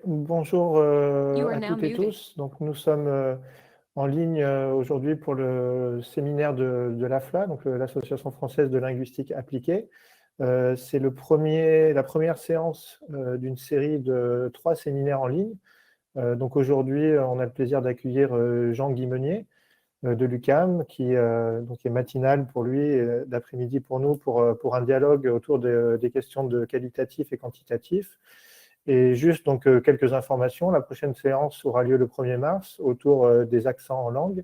Bonjour You are à now toutes et muted. tous. Donc, nous sommes en ligne aujourd'hui pour le séminaire de l'AFLA, donc l'Association française de linguistique appliquée. C'est la première séance d'une série de 3 séminaires en ligne. Donc aujourd'hui, on a le plaisir d'accueillir Jean Guimenier de l'UQAM, qui donc est matinal pour lui et d'après-midi pour nous, pour un dialogue autour des questions de qualitatif et quantitatif. Et juste donc quelques informations, la prochaine séance aura lieu le 1er mars autour des accents en langue,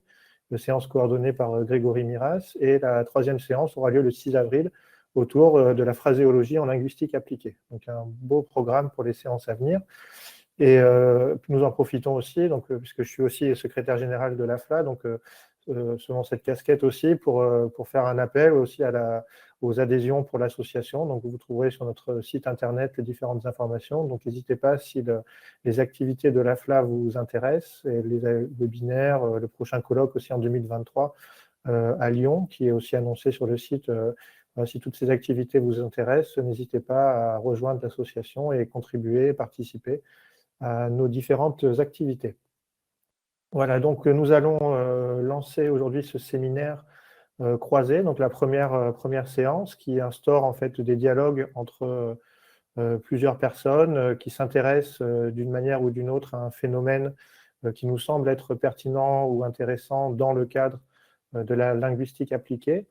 une séance coordonnée par Grégory Miras, et la 3e séance aura lieu le 6 avril autour de la phraséologie en linguistique appliquée. Donc un beau programme pour les séances à venir. Et nous en profitons aussi, donc, puisque je suis aussi secrétaire général de l'AFLA, donc selon cette casquette aussi, pour faire un appel aussi aux adhésions pour l'association. Donc vous trouverez sur notre site internet les différentes informations. Donc n'hésitez pas si les activités de l'AFLA vous intéressent, et les webinaires, le prochain colloque aussi en 2023 à Lyon, qui est aussi annoncé sur le site. Si toutes ces activités vous intéressent, n'hésitez pas à rejoindre l'association et contribuer, participer à nos différentes activités. Voilà, donc nous allons lancer aujourd'hui ce séminaire croisé, donc la première séance qui instaure en fait des dialogues entre plusieurs personnes qui s'intéressent d'une manière ou d'une autre à un phénomène qui nous semble être pertinent ou intéressant dans le cadre de la linguistique appliquée.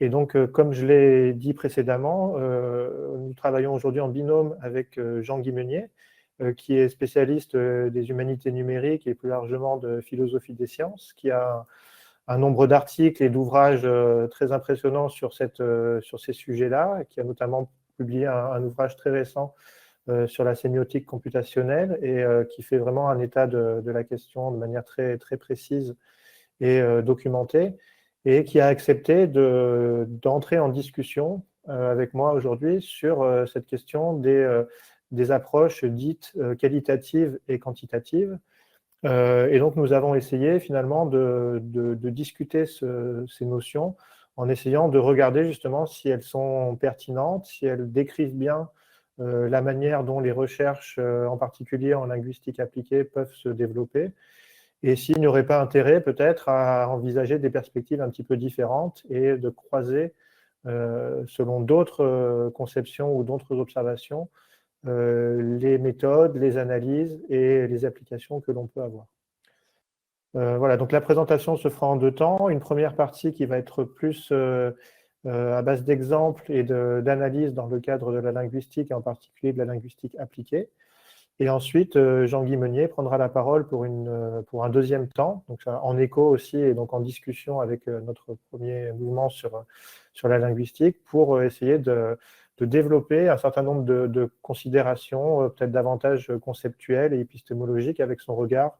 Et donc, comme je l'ai dit précédemment, nous travaillons aujourd'hui en binôme avec Jean Guimenier, qui est spécialiste des humanités numériques et plus largement de philosophie des sciences, qui a un nombre d'articles et d'ouvrages très impressionnants sur ces sujets-là, qui a notamment publié un ouvrage très récent sur la sémiotique computationnelle et qui fait vraiment un état de la question de manière très, très précise et documentée, et qui a accepté d'entrer en discussion avec moi aujourd'hui sur cette question des approches dites qualitatives et quantitatives. Et donc, nous avons essayé finalement de discuter ces notions en essayant de regarder justement si elles sont pertinentes, si elles décrivent bien la manière dont les recherches, en particulier en linguistique appliquée, peuvent se développer, et s'il n'y aurait pas intérêt peut-être à envisager des perspectives un petit peu différentes et de croiser, selon d'autres conceptions ou d'autres observations, les méthodes, les analyses et les applications que l'on peut avoir. Voilà, donc la présentation se fera en 2 temps. Une première partie qui va être plus à base d'exemples et d'analyses dans le cadre de la linguistique, et en particulier de la linguistique appliquée. Et ensuite, Jean Guimenier prendra la parole pour un 2e temps, donc en écho aussi et donc en discussion avec notre premier mouvement sur la linguistique, pour essayer de développer un certain nombre de considérations, peut-être davantage conceptuelles et épistémologiques, avec son regard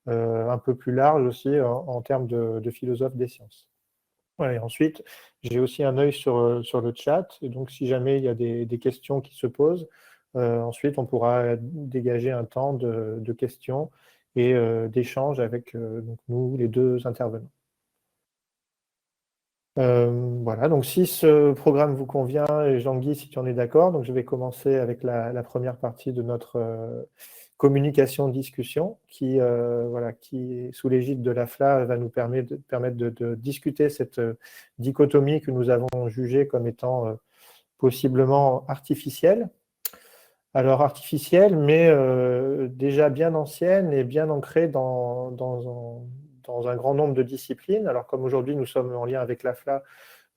un peu plus large aussi en termes de philosophe des sciences. Voilà, et ensuite, j'ai aussi un œil sur le chat, et donc si jamais il y a des questions qui se posent, ensuite on pourra dégager un temps de questions et d'échanges avec donc nous, les 2 intervenants. Voilà, donc si ce programme vous convient, et Jean-Guy, si tu en es d'accord, donc je vais commencer avec la première partie de notre communication-discussion qui, voilà, qui, sous l'égide de l'AFLA, va nous permettre de discuter cette dichotomie que nous avons jugée comme étant possiblement artificielle. Alors artificielle, mais déjà bien ancienne et bien ancrée dans un grand nombre de disciplines. Alors comme aujourd'hui nous sommes en lien avec l'AFLA,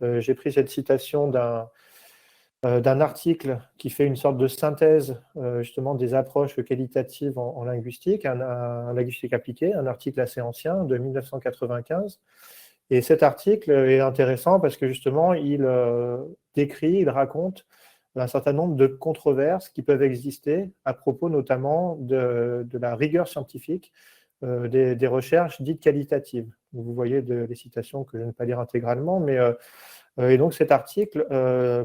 j'ai pris cette citation d'un article qui fait une sorte de synthèse justement des approches qualitatives en linguistique, un linguistique appliquée, un article assez ancien de 1995. Et cet article est intéressant parce que justement il décrit, il raconte un certain nombre de controverses qui peuvent exister à propos notamment de la rigueur scientifique des recherches dites qualitatives. Vous voyez les citations que je ne vais pas lire intégralement, mais et donc cet article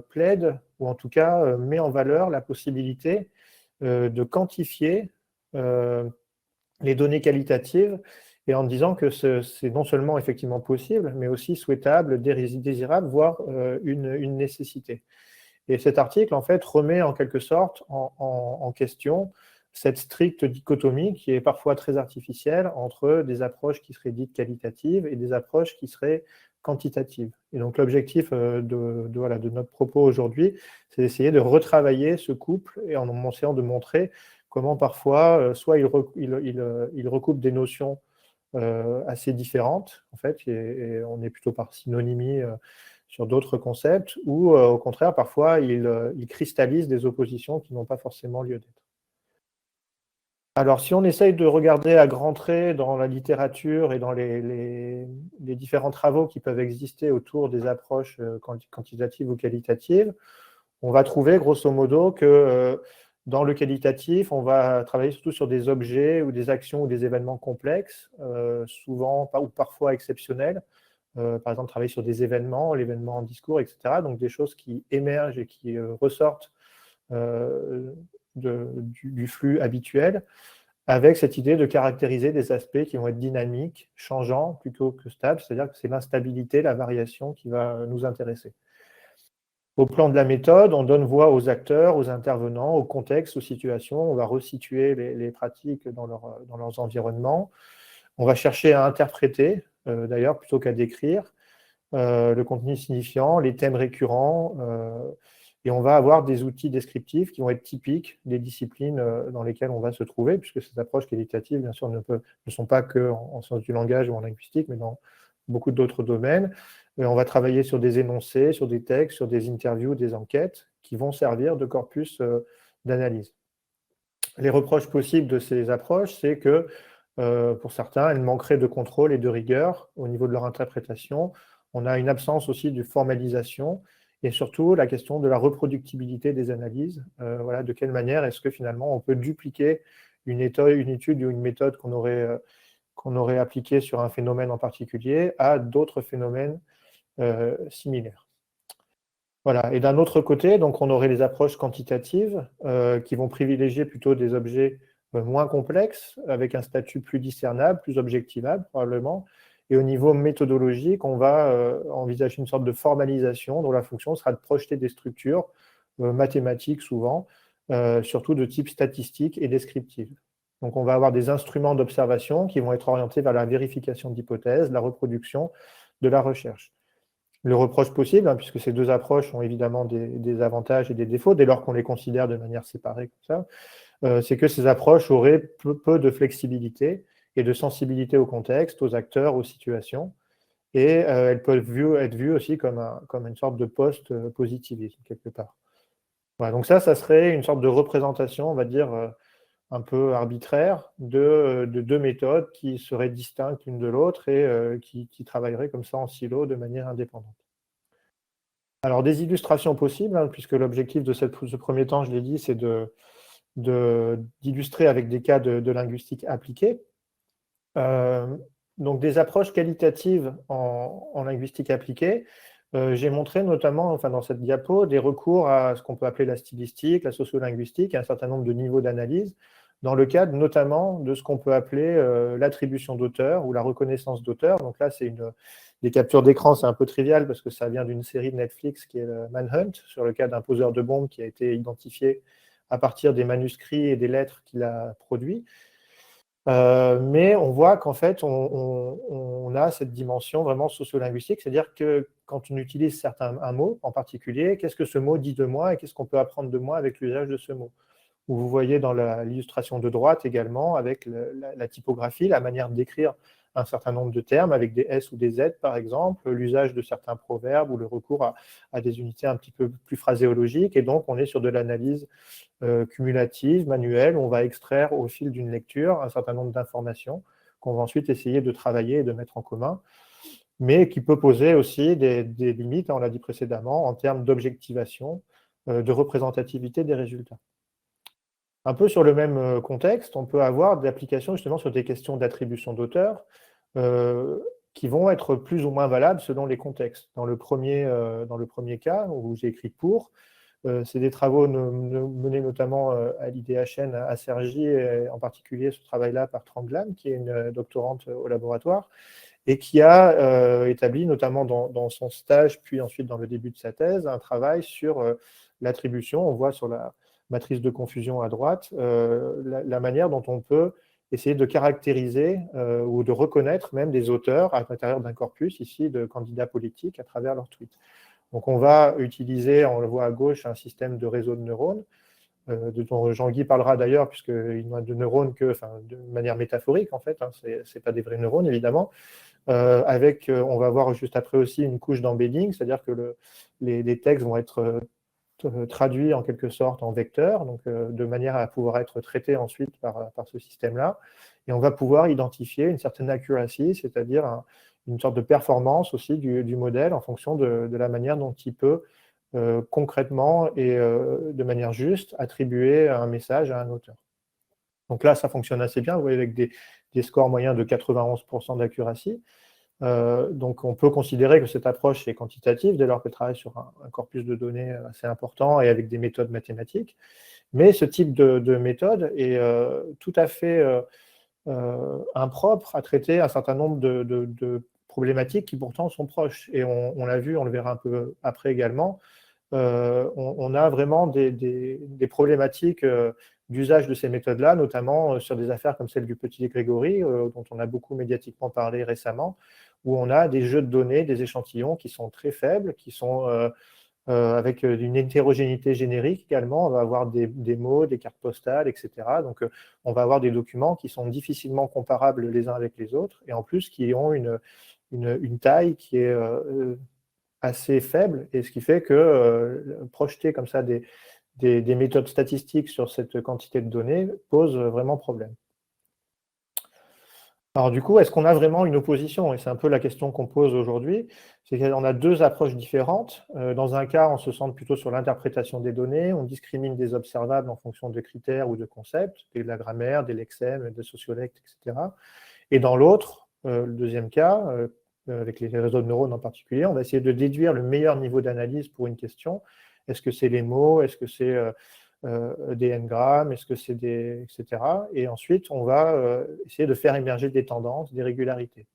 plaide, ou en tout cas met en valeur la possibilité de quantifier les données qualitatives, et en disant que c'est non seulement effectivement possible, mais aussi souhaitable, désirable, voire une nécessité. Et cet article, en fait, remet en quelque sorte en question cette stricte dichotomie qui est parfois très artificielle entre des approches qui seraient dites qualitatives et des approches qui seraient quantitatives. Et donc l'objectif voilà, de notre propos aujourd'hui, c'est d'essayer de retravailler ce couple et en essayant de montrer comment parfois, soit il recoupe des notions assez différentes, en fait, et on est plutôt par synonymie sur d'autres concepts, ou au contraire, parfois, il cristallise des oppositions qui n'ont pas forcément lieu d'être. Alors, si on essaye de regarder à grands traits dans la littérature et dans les différents travaux qui peuvent exister autour des approches quantitatives ou qualitatives, on va trouver grosso modo que dans le qualitatif, on va travailler surtout sur des objets ou des actions ou des événements complexes, souvent ou parfois exceptionnels. Par exemple, travailler sur des événements, l'événement en discours, etc. Donc des choses qui émergent et qui ressortent du flux habituel, avec cette idée de caractériser des aspects qui vont être dynamiques, changeants, plutôt que stables, c'est-à-dire que c'est l'instabilité, la variation qui va nous intéresser. Au plan de la méthode, on donne voix aux acteurs, aux intervenants, au contexte, aux situations, on va resituer les pratiques dans leurs environnements, on va chercher à interpréter, d'ailleurs, plutôt qu'à décrire, le contenu signifiant, les thèmes récurrents, et on va avoir des outils descriptifs qui vont être typiques des disciplines dans lesquelles on va se trouver, puisque ces approches qualitatives, bien sûr, ne sont pas qu'en sciences du langage ou en linguistique, mais dans beaucoup d'autres domaines. Et on va travailler sur des énoncés, sur des textes, sur des interviews, des enquêtes, qui vont servir de corpus d'analyse. Les reproches possibles de ces approches, c'est que, pour certains, elles manqueraient de contrôle et de rigueur au niveau de leur interprétation. On a une absence aussi de formalisation, et surtout la question de la reproductibilité des analyses. Voilà, de quelle manière est-ce que finalement on peut dupliquer une étude ou une méthode qu'on aurait appliquée sur un phénomène en particulier à d'autres phénomènes similaires. Voilà. Et d'un autre côté, donc on aurait les approches quantitatives qui vont privilégier plutôt des objets moins complexes, avec un statut plus discernable, plus objectivable probablement. Et au niveau méthodologique, on va envisager une sorte de formalisation dont la fonction sera de projeter des structures mathématiques souvent, surtout de type statistique et descriptive. Donc on va avoir des instruments d'observation qui vont être orientés vers la vérification d'hypothèses, la reproduction de la recherche. Le reproche possible, puisque ces deux approches ont évidemment des avantages et des défauts, dès lors qu'on les considère de manière séparée comme ça, c'est que ces approches auraient peu de flexibilité et de sensibilité au contexte, aux acteurs, aux situations, et elles peuvent être vues aussi comme une sorte de post-positivisme, quelque part. Voilà, donc ça serait une sorte de représentation, on va dire, un peu arbitraire de deux méthodes qui seraient distinctes l'une de l'autre et qui travailleraient comme ça en silo de manière indépendante. Alors, des illustrations possibles, puisque l'objectif de ce premier temps, je l'ai dit, c'est d'illustrer avec des cas de linguistique appliquée. Donc, des approches qualitatives en linguistique appliquée. J'ai montré notamment, dans cette diapo, des recours à ce qu'on peut appeler la stylistique, la sociolinguistique, et un certain nombre de niveaux d'analyse, dans le cadre notamment de ce qu'on peut appeler l'attribution d'auteur ou la reconnaissance d'auteur. Donc là, c'est des captures d'écran, c'est un peu trivial parce que ça vient d'une série de Netflix qui est le Manhunt, sur le cas d'un poseur de bombes qui a été identifié à partir des manuscrits et des lettres qu'il a produits. Mais on voit qu'en fait, on a cette dimension vraiment sociolinguistique, c'est-à-dire que quand on utilise un mot en particulier, qu'est-ce que ce mot dit de moi et qu'est-ce qu'on peut apprendre de moi avec l'usage de ce mot? Ou vous voyez dans l'illustration de droite également, avec la typographie, la manière d'écrire un certain nombre de termes, avec des S ou des Z par exemple, l'usage de certains proverbes ou le recours à des unités un petit peu plus phraséologiques, et donc on est sur de l'analyse cumulative, manuelle, où on va extraire au fil d'une lecture un certain nombre d'informations qu'on va ensuite essayer de travailler et de mettre en commun, mais qui peut poser aussi des limites, on l'a dit précédemment, en termes d'objectivation, de représentativité des résultats. Un peu sur le même contexte, on peut avoir des applications justement sur des questions d'attribution d'auteur qui vont être plus ou moins valables selon les contextes. Dans le premier cas, où j'ai écrit pour, c'est des travaux menés notamment à l'IDHN à Cergy, et en particulier ce travail-là par Tranglam, qui est une doctorante au laboratoire, et qui a établi, notamment dans son stage, puis ensuite dans le début de sa thèse, un travail sur l'attribution. On voit sur matrice de confusion à droite, la manière dont on peut essayer de caractériser ou de reconnaître même des auteurs à l'intérieur d'un corpus, ici, de candidats politiques à travers leurs tweets. Donc on va utiliser, on le voit à gauche, un système de réseau de neurones, dont Jean-Guy parlera d'ailleurs, puisqu'il n'a de neurones que de manière métaphorique, en fait, hein, ce n'est pas des vrais neurones, évidemment. On va voir juste après aussi une couche d'embedding, c'est-à-dire que les textes vont être traduits en quelque sorte en vecteurs, donc de manière à pouvoir être traités ensuite par ce système-là. Et on va pouvoir identifier une certaine accuracy, c'est-à-dire une sorte de performance aussi du modèle en fonction de la manière dont il peut concrètement et de manière juste attribuer un message à un auteur. Donc là, ça fonctionne assez bien, vous voyez, avec des scores moyens de 91% d'accuracy. Donc on peut considérer que cette approche est quantitative dès lors qu'elle travaille sur un corpus de données assez important et avec des méthodes mathématiques. Mais ce type de méthode est tout à fait impropre à traiter un certain nombre de problématiques qui pourtant sont proches. Et on l'a vu, on le verra un peu après également, on a vraiment des problématiques d'usage de ces méthodes-là, notamment sur des affaires comme celle du petit Grégory, dont on a beaucoup médiatiquement parlé récemment, où on a des jeux de données, des échantillons qui sont très faibles, qui sont avec une hétérogénéité générique également. On va avoir des mots, des cartes postales, etc. Donc on va avoir des documents qui sont difficilement comparables les uns avec les autres, et en plus qui ont une taille qui est assez faible, et ce qui fait que projeter comme ça des méthodes statistiques sur cette quantité de données pose vraiment problème. Alors du coup, est-ce qu'on a vraiment une opposition? Et c'est un peu la question qu'on pose aujourd'hui, c'est qu'on a deux approches différentes. Dans un cas, on se centre plutôt sur l'interprétation des données, on discrimine des observables en fonction de critères ou de concepts, de la grammaire, des lexèmes, des sociolectes, etc. Et dans l'autre, le deuxième cas, avec les réseaux de neurones en particulier, on va essayer de déduire le meilleur niveau d'analyse pour une question. Est-ce que c'est les mots? Est-ce que c'est des n-grammes? Est-ce que c'est des... etc. Et ensuite, on va essayer de faire émerger des tendances, des régularités.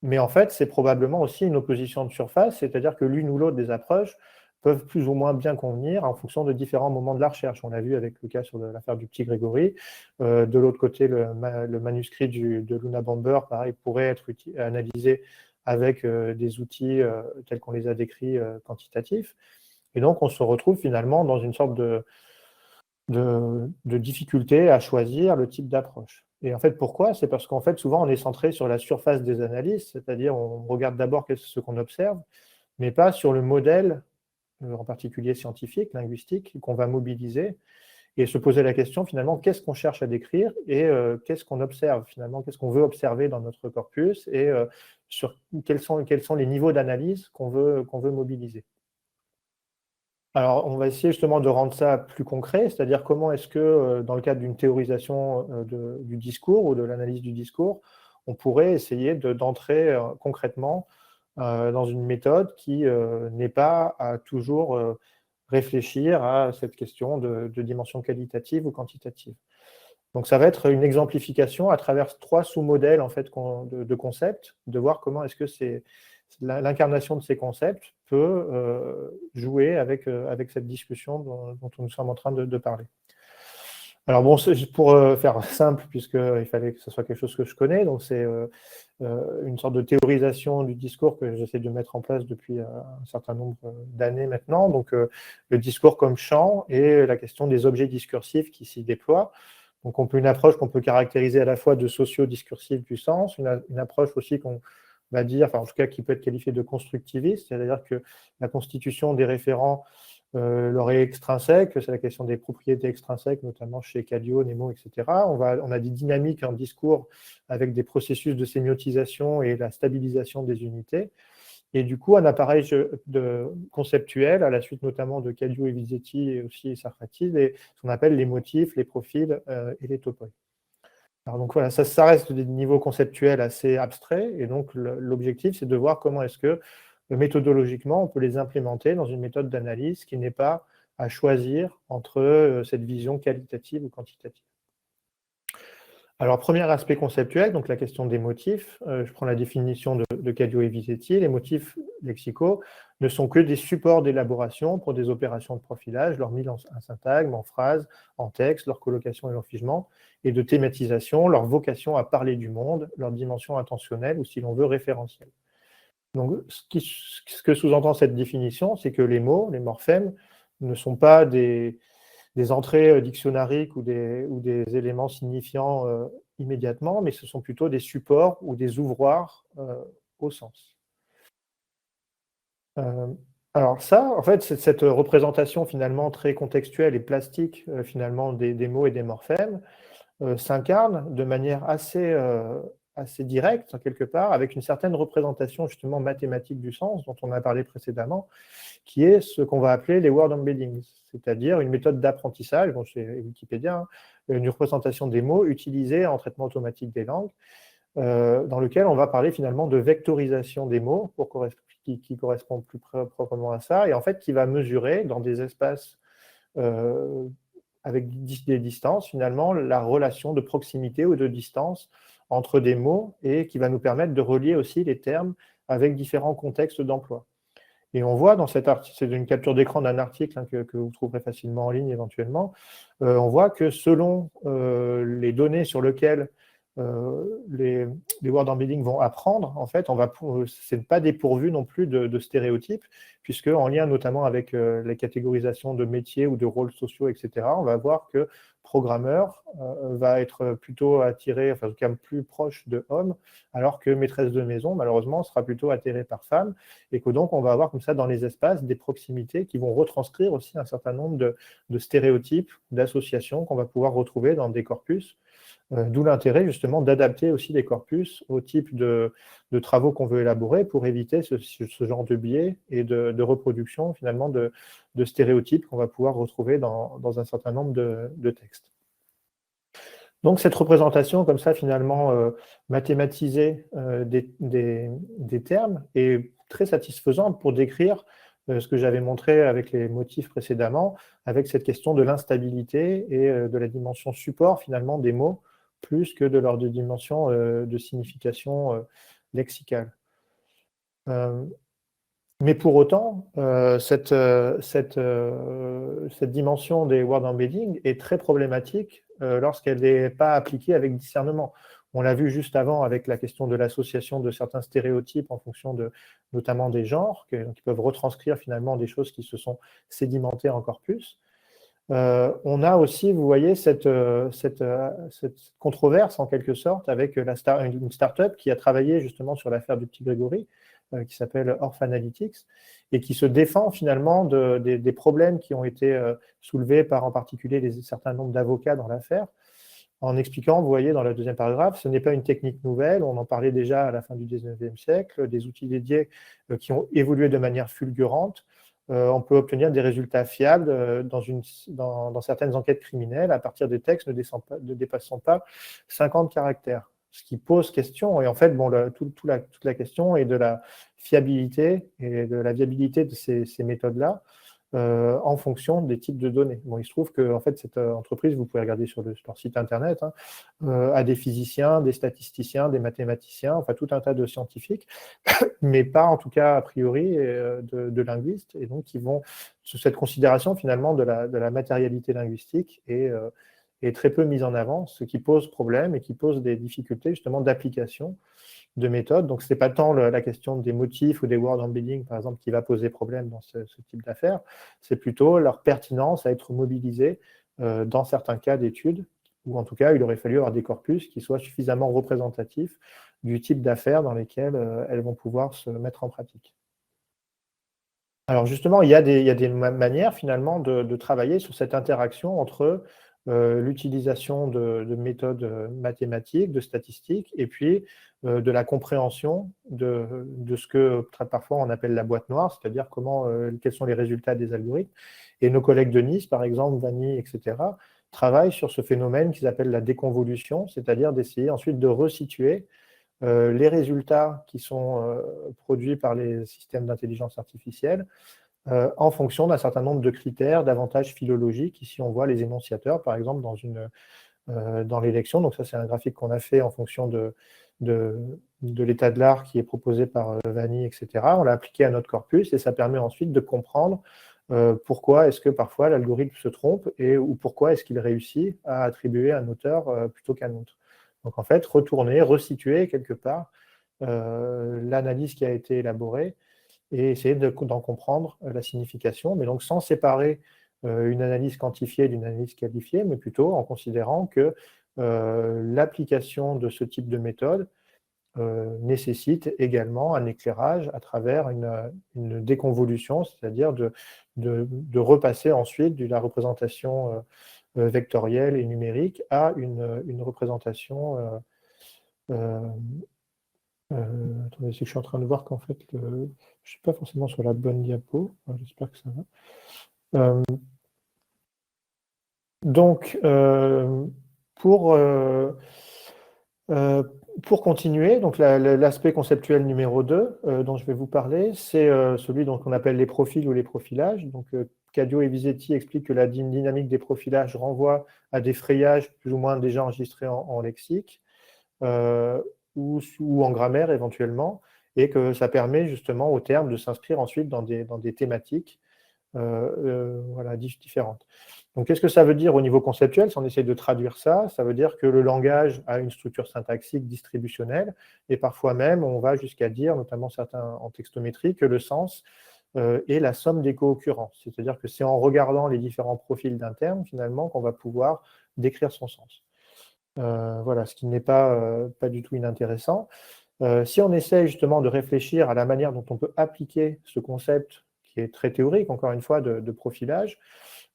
Mais en fait, c'est probablement aussi une opposition de surface, c'est-à-dire que l'une ou l'autre des approches peuvent plus ou moins bien convenir en fonction de différents moments de la recherche. On l'a vu avec le cas sur l'affaire du petit Grégory. De l'autre côté, le manuscrit de Luna Bomber, pareil, pourrait être analysé avec des outils tels qu'on les a décrits quantitatifs. Et donc, on se retrouve finalement dans une sorte de difficulté à choisir le type d'approche. Et en fait, pourquoi? C'est parce qu'en fait, souvent, on est centré sur la surface des analyses, c'est-à-dire on regarde d'abord ce qu'on observe, mais pas sur le modèle, en particulier scientifique, linguistique, qu'on va mobiliser, et se poser la question, finalement, qu'est-ce qu'on cherche à décrire et qu'est-ce qu'on observe, finalement, qu'est-ce qu'on veut observer dans notre corpus et sur quels sont les niveaux d'analyse qu'on veut mobiliser. Alors, on va essayer justement de rendre ça plus concret, c'est-à-dire comment est-ce que, dans le cadre d'une théorisation du discours ou de l'analyse du discours, on pourrait essayer d'entrer concrètement dans une méthode qui n'est pas à toujours réfléchir à cette question de dimension qualitative ou quantitative. Donc, ça va être une exemplification à travers 3 sous-modèles en fait, de concepts, de voir comment est-ce que l'incarnation de ces concepts peut jouer avec cette discussion dont nous sommes en train de parler. Alors bon, pour faire simple, puisqu'il fallait que ce soit quelque chose que je connais, donc c'est une sorte de théorisation du discours que j'essaie de mettre en place depuis un certain nombre d'années maintenant. Donc le discours comme champ et la question des objets discursifs qui s'y déploient. Donc une approche qu'on peut caractériser à la fois de socio-discursive du sens, une approche aussi qu'on va dire, enfin en tout cas qui peut être qualifiée de constructiviste, c'est-à-dire que la constitution des référents leur est extrinsèque, c'est la question des propriétés extrinsèques, notamment chez Cadio, Nemo, etc. On a des dynamiques en discours avec des processus de sémiotisation et la stabilisation des unités. Et du coup, un appareil conceptuel, à la suite notamment de Cadio et Vizetti et aussi Sarfati, ce qu'on appelle les motifs, les profils et les topoi. Alors donc voilà, ça reste des niveaux conceptuels assez abstraits, et donc l'objectif, c'est de voir comment est-ce que méthodologiquement, on peut les implémenter dans une méthode d'analyse qui n'est pas à choisir entre cette vision qualitative ou quantitative. Alors, premier aspect conceptuel, donc la question des motifs. Je prends la définition de Cadio et Visetti. Les motifs lexicaux ne sont que des supports d'élaboration pour des opérations de profilage, leur mise en syntagme, en phrase, en texte, leur colocation et leur figement, et de thématisation, leur vocation à parler du monde, leur dimension intentionnelle ou, si l'on veut, référentielle. Donc, ce que sous-entend cette définition, c'est que les mots, les morphèmes, ne sont pas des entrées dictionnariques ou des éléments signifiants immédiatement, mais ce sont plutôt des supports ou des ouvroirs au sens. Alors ça, en fait, cette représentation finalement très contextuelle et plastique finalement des mots et des morphèmes s'incarne de manière assez directe, quelque part, avec une certaine représentation justement mathématique du sens dont on a parlé précédemment, qui est ce qu'on va appeler les word embeddings, c'est-à-dire une méthode d'apprentissage, bon, c'est Wikipédia, hein, une représentation des mots utilisés en traitement automatique des langues, dans lequel on va parler finalement de vectorisation des mots qui correspond plus proprement à ça, et en fait qui va mesurer dans des espaces avec des distances, finalement, la relation de proximité ou de distance entre des mots et qui va nous permettre de relier aussi les termes avec différents contextes d'emploi. Et on voit dans cet article, c'est une capture d'écran d'un article hein, que vous trouverez facilement en ligne éventuellement, on voit que selon les données sur lesquelles les word embedding vont apprendre, en fait, ce n'est pas dépourvu non plus de stéréotypes, puisque en lien notamment avec les catégorisations de métiers ou de rôles sociaux, etc., on va voir que programmeur va être plutôt attiré, enfin en tout cas plus proche de homme, alors que maîtresse de maison, malheureusement, sera plutôt attirée par femme, et que donc on va avoir comme ça dans les espaces des proximités qui vont retranscrire aussi un certain nombre de stéréotypes, d'associations qu'on va pouvoir retrouver dans des corpus. D'où l'intérêt justement d'adapter aussi les corpus au type de travaux qu'on veut élaborer pour éviter ce genre de biais et de reproduction finalement de stéréotypes qu'on va pouvoir retrouver dans un certain nombre de textes. Donc cette représentation comme ça finalement mathématisée des termes est très satisfaisante pour décrire ce que j'avais montré avec les motifs précédemment, avec cette question de l'instabilité et de la dimension support finalement des mots, plus que de leur dimension de signification lexicale. Mais pour autant, cette dimension des word embedding est très problématique lorsqu'elle n'est pas appliquée avec discernement. On l'a vu juste avant avec la question de l'association de certains stéréotypes en fonction notamment des genres, qui peuvent retranscrire finalement des choses qui se sont sédimentées en corpus. On a aussi, vous voyez, cette controverse en quelque sorte avec une start-up qui a travaillé justement sur l'affaire du petit Grégory, qui s'appelle Orph Analytics, et qui se défend finalement des problèmes qui ont été soulevés par en particulier certains nombres d'avocats dans l'affaire, en expliquant, vous voyez dans le deuxième paragraphe, ce n'est pas une technique nouvelle, on en parlait déjà à la fin du 19e siècle, des outils dédiés qui ont évolué de manière fulgurante. On peut obtenir des résultats fiables dans certaines enquêtes criminelles à partir des textes ne dépassant pas 50 caractères. Ce qui pose question, et en fait, bon, toute la question est de la fiabilité et de la viabilité de ces méthodes-là en fonction des types de données. Bon, il se trouve que en fait, cette entreprise, vous pouvez regarder sur leur site internet, hein, a des physiciens, des statisticiens, des mathématiciens, enfin tout un tas de scientifiques, mais pas en tout cas a priori de linguistes, et donc qui vont sous cette considération finalement de la matérialité linguistique est très peu mise en avant, ce qui pose problème et qui pose des difficultés justement d'application de méthodes. Donc, ce n'est pas tant la question des motifs ou des word embedding, par exemple, qui va poser problème dans ce type d'affaires, c'est plutôt leur pertinence à être mobilisée dans certains cas d'études, ou en tout cas, il aurait fallu avoir des corpus qui soient suffisamment représentatifs du type d'affaires dans lesquelles elles vont pouvoir se mettre en pratique. Alors justement, il y a des manières finalement de travailler sur cette interaction entre l'utilisation de méthodes mathématiques, de statistiques, et puis de la compréhension de ce que très parfois on appelle la boîte noire, c'est-à-dire quels sont les résultats des algorithmes. Et nos collègues de Nice, par exemple, Vanni, etc., travaillent sur ce phénomène qu'ils appellent la déconvolution, c'est-à-dire d'essayer ensuite de resituer les résultats qui sont produits par les systèmes d'intelligence artificielle en fonction d'un certain nombre de critères, d'avantages philologiques. Ici, on voit les énonciateurs, par exemple, dans dans l'élection. Donc ça, c'est un graphique qu'on a fait en fonction de l'état de l'art qui est proposé par Vanni, etc. On l'a appliqué à notre corpus et ça permet ensuite de comprendre pourquoi est-ce que parfois l'algorithme se trompe ou pourquoi est-ce qu'il réussit à attribuer un auteur plutôt qu'un autre. Donc en fait, retourner, resituer quelque part l'analyse qui a été élaborée et essayer d'en comprendre la signification, mais donc sans séparer une analyse quantifiée d'une analyse qualifiée, mais plutôt en considérant que l'application de ce type de méthode nécessite également un éclairage à travers une déconvolution, c'est-à-dire de repasser ensuite de la représentation vectorielle et numérique à une représentation attendez, c'est que je suis en train de voir qu'en fait, je ne suis pas forcément sur la bonne diapo. J'espère que ça va. Donc, pour continuer, donc l'aspect conceptuel numéro 2 dont je vais vous parler, c'est celui qu'on appelle les profils ou les profilages. Donc, Cadio et Visetti expliquent que la dynamique des profilages renvoie à des frayages plus ou moins déjà enregistrés en lexique. Ou en grammaire éventuellement, et que ça permet justement au terme de s'inscrire ensuite dans des thématiques voilà, différentes. Donc qu'est-ce que ça veut dire au niveau conceptuel? Si on essaie de traduire ça, ça veut dire que le langage a une structure syntaxique distributionnelle, et parfois même on va jusqu'à dire, notamment certains en textométrie, que le sens est la somme des co-occurrences. C'est-à-dire que c'est en regardant les différents profils d'un terme, finalement, qu'on va pouvoir décrire son sens. Voilà, ce qui n'est pas du tout inintéressant. Si on essaie justement de réfléchir à la manière dont on peut appliquer ce concept, qui est très théorique, encore une fois, de profilage,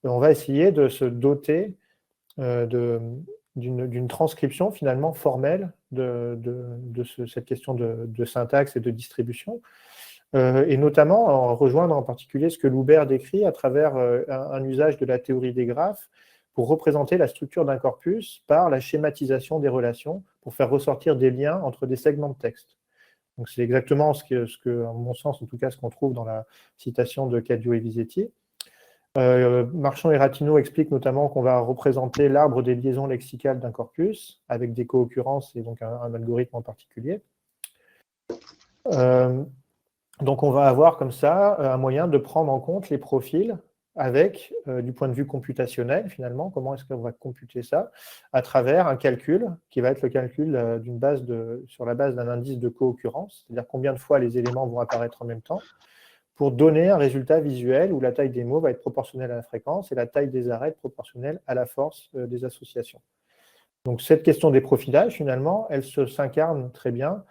on va essayer de se doter d'une transcription finalement formelle de cette question de syntaxe et de distribution, et notamment en rejoindre en particulier ce que Loubert décrit à travers un usage de la théorie des graphes pour représenter la structure d'un corpus par la schématisation des relations, pour faire ressortir des liens entre des segments de texte. Donc c'est exactement ce que, à mon sens, en tout cas, ce qu'on trouve dans la citation de Cadio et Visetti. Marchand et Ratino expliquent notamment qu'on va représenter l'arbre des liaisons lexicales d'un corpus, avec des co-occurrences et donc un algorithme en particulier. Donc on va avoir comme ça un moyen de prendre en compte les profils avec, du point de vue computationnel, finalement, comment est-ce qu'on va computer ça, à travers un calcul qui va être le calcul sur la base d'un indice de co-occurrence, c'est-à-dire combien de fois les éléments vont apparaître en même temps, pour donner un résultat visuel où la taille des mots va être proportionnelle à la fréquence et la taille des arêtes proportionnelle à la force des associations. Donc cette question des profilages, finalement, elle s'incarne très bien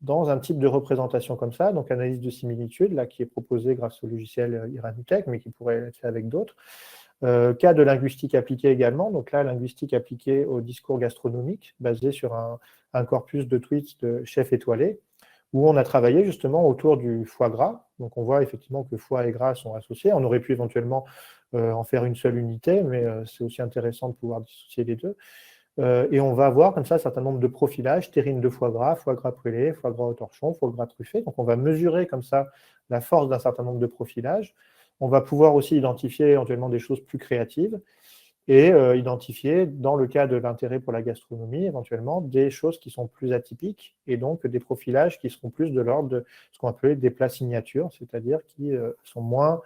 dans un type de représentation comme ça, donc analyse de similitude, là, qui est proposée grâce au logiciel Iranutech, mais qui pourrait être fait avec d'autres. Cas de linguistique appliquée également, donc là, linguistique appliquée au discours gastronomique, basé sur un corpus de tweets de chefs étoilés, où on a travaillé justement autour du foie gras. Donc on voit effectivement que foie et gras sont associés. On aurait pu éventuellement en faire une seule unité, mais c'est aussi intéressant de pouvoir dissocier les deux. Et on va avoir comme ça un certain nombre de profilages, terrine de foie gras brûlé, foie gras au torchon, foie gras truffé. Donc on va mesurer comme ça la force d'un certain nombre de profilages. On va pouvoir aussi identifier éventuellement des choses plus créatives et identifier, dans le cas de l'intérêt pour la gastronomie, éventuellement des choses qui sont plus atypiques et donc des profilages qui seront plus de l'ordre de ce qu'on appelle des plats signatures, c'est-à-dire qui sont moins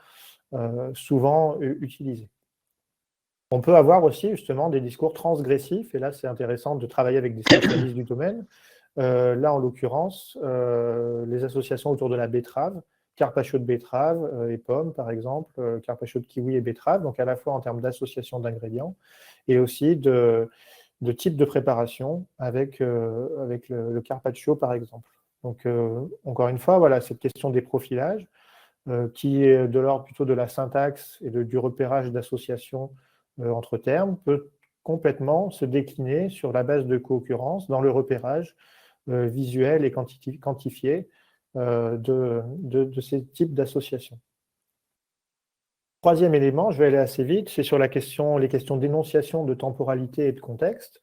souvent utilisés. On peut avoir aussi justement des discours transgressifs, et là c'est intéressant de travailler avec des spécialistes du domaine. Là en l'occurrence, les associations autour de la betterave, carpaccio de betterave et pommes par exemple, carpaccio de kiwi et betterave, donc à la fois en termes d'association d'ingrédients et aussi de type de préparation avec le carpaccio par exemple. Donc encore une fois, voilà, cette question des profilages qui est de l'ordre plutôt de la syntaxe et du repérage d'associations entre termes, peut complètement se décliner sur la base de co-occurrence dans le repérage visuel et quantifié de ces types d'associations. Troisième élément, je vais aller assez vite, c'est sur les questions d'énonciation, de temporalité et de contexte.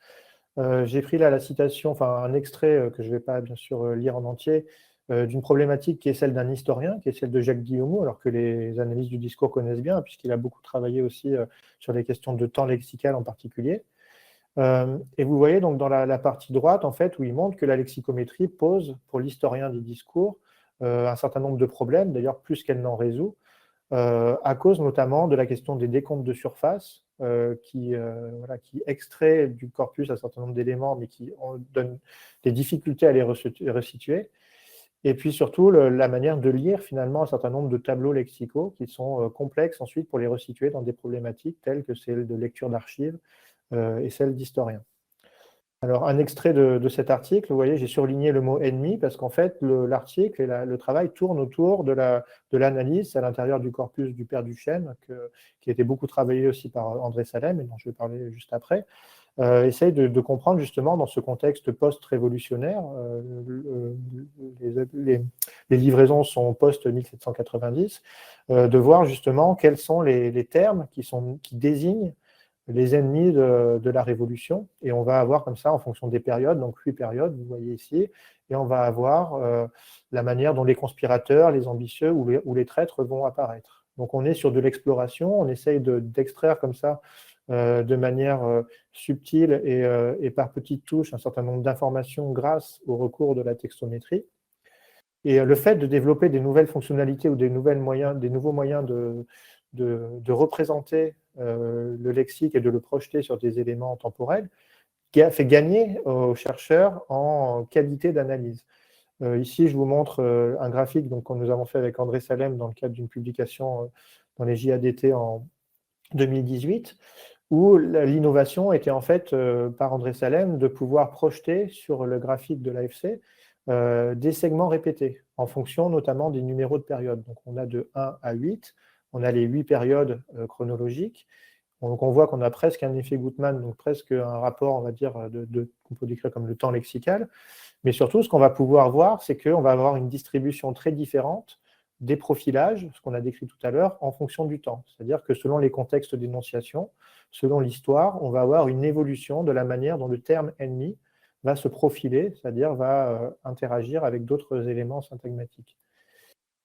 J'ai pris là la citation, enfin un extrait que je ne vais pas bien sûr lire en entier, d'une problématique qui est celle d'un historien, qui est celle de Jacques Guillemot, alors que les analystes du discours connaissent bien, puisqu'il a beaucoup travaillé aussi sur les questions de temps lexical en particulier. Et vous voyez donc dans la partie droite, en fait, où il montre que la lexicométrie pose, pour l'historien du discours, un certain nombre de problèmes, d'ailleurs plus qu'elle n'en résout, à cause notamment de la question des décomptes de surface, qui extrait du corpus un certain nombre d'éléments, mais qui donne des difficultés à les resituer. Et puis surtout, la manière de lire finalement un certain nombre de tableaux lexicaux qui sont complexes ensuite pour les resituer dans des problématiques telles que celles de lecture d'archives et celles d'historiens. Alors, un extrait de cet article, vous voyez, j'ai surligné le mot ennemi parce qu'en fait, l'article et le travail tournent autour de l'analyse à l'intérieur du corpus du père Duchesne, qui a été beaucoup travaillé aussi par André Salem, et dont je vais parler juste après, essaye de comprendre justement dans ce contexte post-révolutionnaire, les livraisons sont post-1790, de voir justement quels sont les termes qui désignent les ennemis de la Révolution, et on va avoir comme ça, en fonction des périodes, donc 8 périodes, vous voyez ici, et on va avoir la manière dont les conspirateurs, les ambitieux ou les traîtres vont apparaître. Donc on est sur de l'exploration, on essaye d'extraire comme ça, de manière subtile et par petites touches, un certain nombre d'informations grâce au recours de la textométrie. Et le fait de développer des nouvelles fonctionnalités ou des nouveaux moyens de représenter le lexique et de le projeter sur des éléments temporels, qui a fait gagner aux chercheurs en qualité d'analyse. Ici, je vous montre un graphique que nous avons fait avec André Salem dans le cadre d'une publication dans les JADT en 2018, où l'innovation était en fait, par André Salem, de pouvoir projeter sur le graphique de l'AFC des segments répétés, en fonction notamment des numéros de période. Donc on a de 1 à 8, on a les 8 périodes chronologiques. Donc on voit qu'on a presque un effet Gutmann, donc presque un rapport, on va dire, qu'on peut décrire comme le temps lexical. Mais surtout, ce qu'on va pouvoir voir, c'est qu'on va avoir une distribution très différente des profilages, ce qu'on a décrit tout à l'heure, en fonction du temps. C'est-à-dire que selon les contextes d'énonciation, selon l'histoire, on va avoir une évolution de la manière dont le terme ennemi va se profiler, c'est-à-dire va interagir avec d'autres éléments syntagmatiques.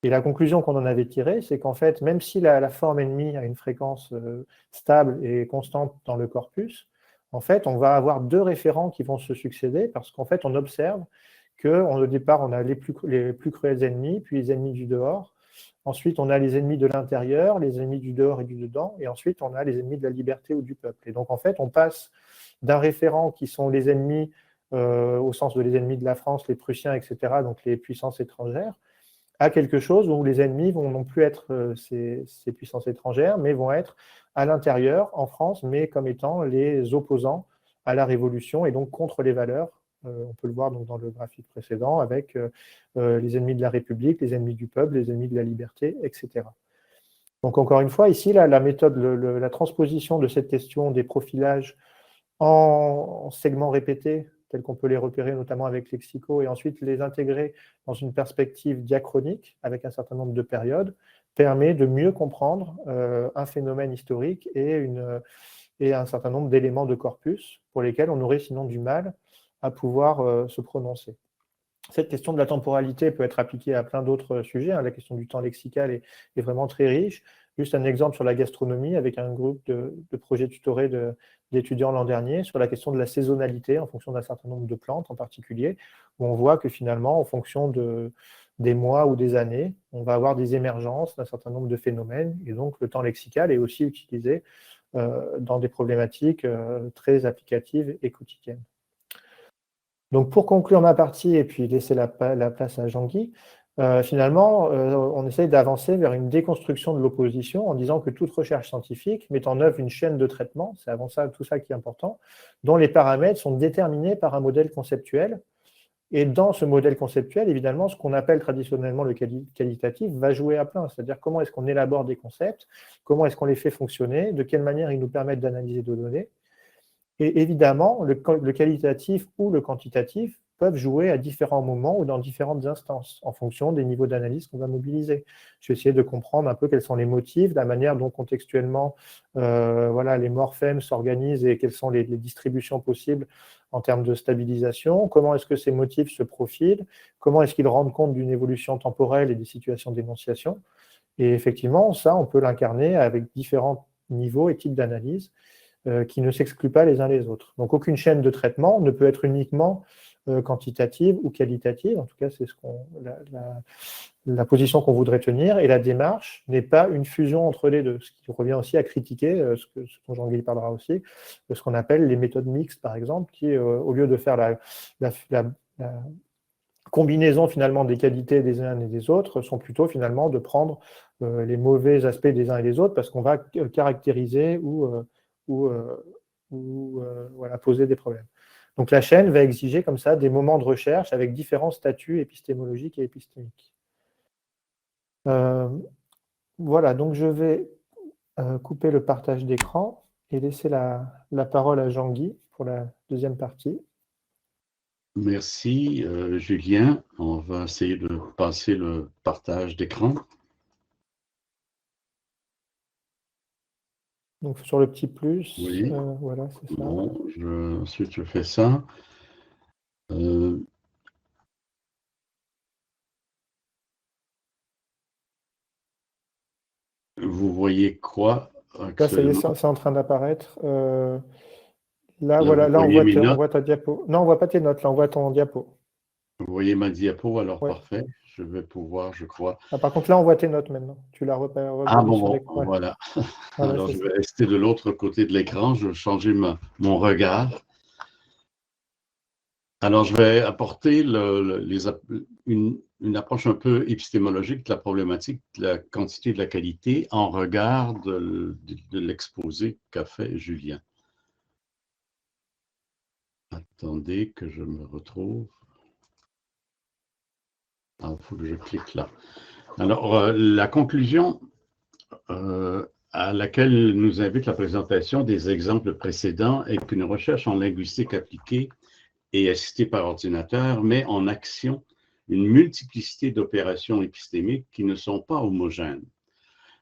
Et la conclusion qu'on en avait tirée, c'est qu'en fait, même si la forme ennemie a une fréquence stable et constante dans le corpus, en fait, on va avoir deux référents qui vont se succéder parce qu'en fait, on observe qu'au départ, on a les plus cruels ennemis, puis les ennemis du dehors. Ensuite, on a les ennemis de l'intérieur, les ennemis du dehors et du dedans. Et ensuite, on a les ennemis de la liberté ou du peuple. Et donc, en fait, on passe d'un référent qui sont les ennemis, au sens de les ennemis de la France, les Prussiens, etc., donc les puissances étrangères, à quelque chose où les ennemis vont non plus être ces puissances étrangères, mais vont être à l'intérieur, en France, mais comme étant les opposants à la Révolution et donc contre les valeurs. On peut le voir donc dans le graphique précédent avec les ennemis de la République, les ennemis du peuple, les ennemis de la liberté, etc. Donc encore une fois, ici, la méthode, la transposition de cette question des profilages en segments répétés, tels qu'on peut les repérer notamment avec Lexico, et ensuite les intégrer dans une perspective diachronique avec un certain nombre de périodes, permet de mieux comprendre un phénomène historique et un certain nombre d'éléments de corpus pour lesquels on aurait sinon du mal à pouvoir se prononcer. Cette question de la temporalité peut être appliquée à plein d'autres sujets. La question du temps lexical est vraiment très riche. Juste un exemple sur la gastronomie avec un groupe de projets tutorés d'étudiants l'an dernier sur la question de la saisonnalité en fonction d'un certain nombre de plantes en particulier, où on voit que finalement, en fonction des mois ou des années, on va avoir des émergences d'un certain nombre de phénomènes, et donc le temps lexical est aussi utilisé dans des problématiques très applicatives et quotidiennes. Donc pour conclure ma partie et puis laisser la place à Jean-Guy, finalement, on essaye d'avancer vers une déconstruction de l'opposition en disant que toute recherche scientifique met en œuvre une chaîne de traitement, c'est avant ça tout ça qui est important, dont les paramètres sont déterminés par un modèle conceptuel. Et dans ce modèle conceptuel, évidemment, ce qu'on appelle traditionnellement le qualitatif va jouer à plein, c'est-à-dire comment est-ce qu'on élabore des concepts, comment est-ce qu'on les fait fonctionner, de quelle manière ils nous permettent d'analyser des données. Et évidemment, le qualitatif ou le quantitatif peuvent jouer à différents moments ou dans différentes instances, en fonction des niveaux d'analyse qu'on va mobiliser. Je vais essayer de comprendre un peu quels sont les motifs, la manière dont contextuellement les morphèmes s'organisent et quelles sont les distributions possibles en termes de stabilisation, comment est-ce que ces motifs se profilent, comment est-ce qu'ils rendent compte d'une évolution temporelle et des situations d'énonciation. Et effectivement, ça, on peut l'incarner avec différents niveaux et types d'analyse. qui ne s'excluent pas les uns les autres. Donc aucune chaîne de traitement ne peut être uniquement quantitative ou qualitative, en tout cas c'est la position qu'on voudrait tenir, et la démarche n'est pas une fusion entre les deux, ce qui revient aussi à critiquer, ce dont Jean-Guy parlera aussi, ce qu'on appelle les méthodes mixtes par exemple, qui au lieu de faire la combinaison finalement des qualités des uns et des autres, sont plutôt finalement de prendre les mauvais aspects des uns et des autres parce qu'on va caractériser ou voilà, poser des problèmes. Donc la chaîne va exiger comme ça des moments de recherche avec différents statuts épistémologiques et épistémiques. Voilà, donc je vais couper le partage d'écran et laisser la parole à Jean-Guy pour la deuxième partie. Merci, Julien. On va essayer de passer le partage d'écran. Donc sur le petit plus, oui. Voilà, c'est ça. Bon, ensuite je fais ça. Vous voyez quoi là, ça y est, c'est en train d'apparaître. Là, voilà, là on voit ta diapo. Non, on voit pas tes notes, là, on voit ton diapo. Vous voyez ma diapo, alors parfait. Je vais pouvoir, je crois. Ah, par contre, là, on voit tes notes maintenant. Tu l'as bon, sur l'écran. voilà. Alors, je vais rester de l'autre côté de l'écran. Je vais changer mon regard. Alors, je vais apporter une approche un peu épistémologique de la problématique de la quantité et de la qualité en regard de l'exposé qu'a fait Julien. Attendez que je me retrouve. Il faut que je clique là. Alors, la conclusion à laquelle nous invite la présentation des exemples précédents est qu'une recherche en linguistique appliquée et assistée par ordinateur met en action une multiplicité d'opérations épistémiques qui ne sont pas homogènes.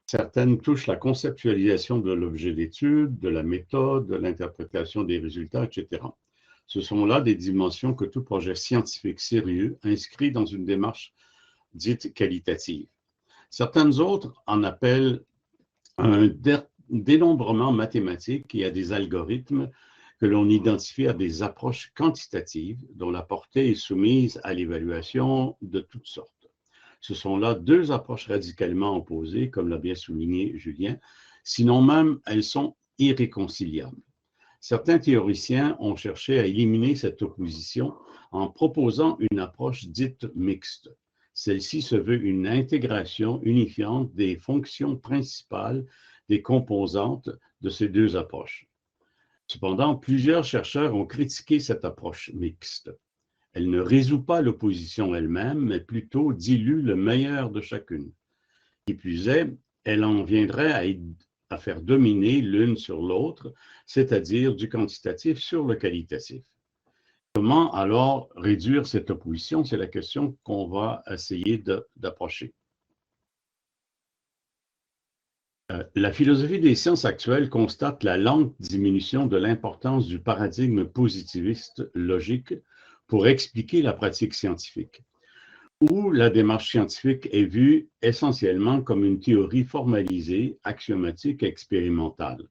Certaines touchent la conceptualisation de l'objet d'étude, de la méthode, de l'interprétation des résultats, etc. Ce sont là des dimensions que tout projet scientifique sérieux inscrit dans une démarche dite qualitative. Certaines autres en appellent un dénombrement mathématique et à des algorithmes que l'on identifie à des approches quantitatives dont la portée est soumise à l'évaluation de toutes sortes. Ce sont là deux approches radicalement opposées, comme l'a bien souligné Julien, sinon même elles sont irréconciliables. Certains théoriciens ont cherché à éliminer cette opposition en proposant une approche dite mixte. Celle-ci se veut une intégration unifiante des fonctions principales des composantes de ces deux approches. Cependant, plusieurs chercheurs ont critiqué cette approche mixte. Elle ne résout pas l'opposition elle-même, mais plutôt dilue le meilleur de chacune. Qui plus est, elle en viendrait à faire dominer l'une sur l'autre, c'est-à-dire du quantitatif sur le qualitatif. Comment alors réduire cette opposition? C'est la question qu'on va essayer d'approcher. La philosophie des sciences actuelles constate la lente diminution de l'importance du paradigme positiviste logique pour expliquer la pratique scientifique, où la démarche scientifique est vue essentiellement comme une théorie formalisée, axiomatique, expérimentale.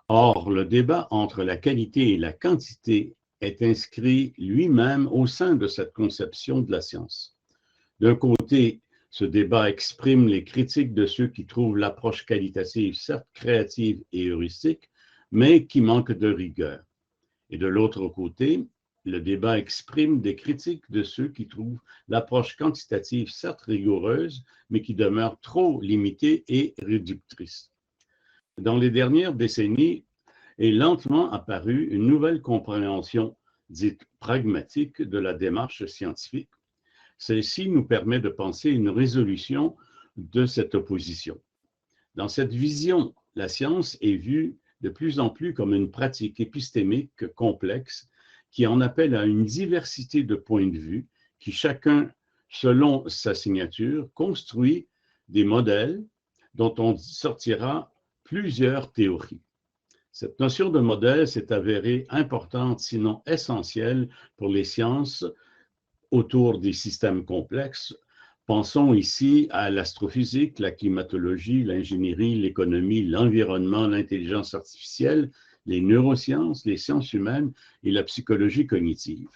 Or, le débat entre la qualité et la quantité est inscrit lui-même au sein de cette conception de la science. D'un côté, ce débat exprime les critiques de ceux qui trouvent l'approche qualitative certes créative et heuristique, mais qui manque de rigueur. Et de l'autre côté, le débat exprime des critiques de ceux qui trouvent l'approche quantitative certes rigoureuse, mais qui demeure trop limitée et réductrice. Dans les dernières décennies est lentement apparue une nouvelle compréhension dite pragmatique de la démarche scientifique. Celle-ci nous permet de penser une résolution de cette opposition. Dans cette vision, la science est vue de plus en plus comme une pratique épistémique complexe qui en appelle à une diversité de points de vue qui, chacun selon sa signature, construit des modèles dont on sortira plusieurs théories. Cette notion de modèle s'est avérée importante, sinon essentielle, pour les sciences autour des systèmes complexes. Pensons ici à l'astrophysique, la climatologie, l'ingénierie, l'économie, l'environnement, l'intelligence artificielle, les neurosciences, les sciences humaines et la psychologie cognitive.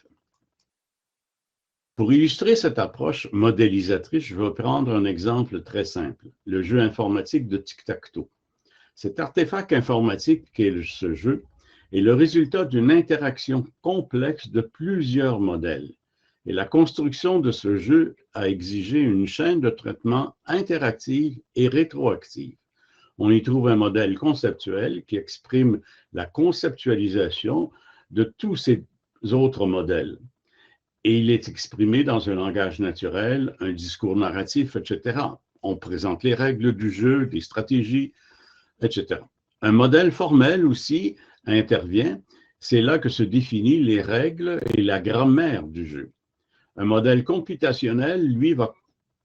Pour illustrer cette approche modélisatrice, je vais prendre un exemple très simple, le jeu informatique de tic-tac-toe. Cet artefact informatique qu'est ce jeu est le résultat d'une interaction complexe de plusieurs modèles. Et la construction de ce jeu a exigé une chaîne de traitement interactive et rétroactive. On y trouve un modèle conceptuel qui exprime la conceptualisation de tous ces autres modèles. Et il est exprimé dans un langage naturel, un discours narratif, etc. On présente les règles du jeu, des stratégies, etc. Un modèle formel aussi intervient. C'est là que se définissent les règles et la grammaire du jeu. Un modèle computationnel, lui, va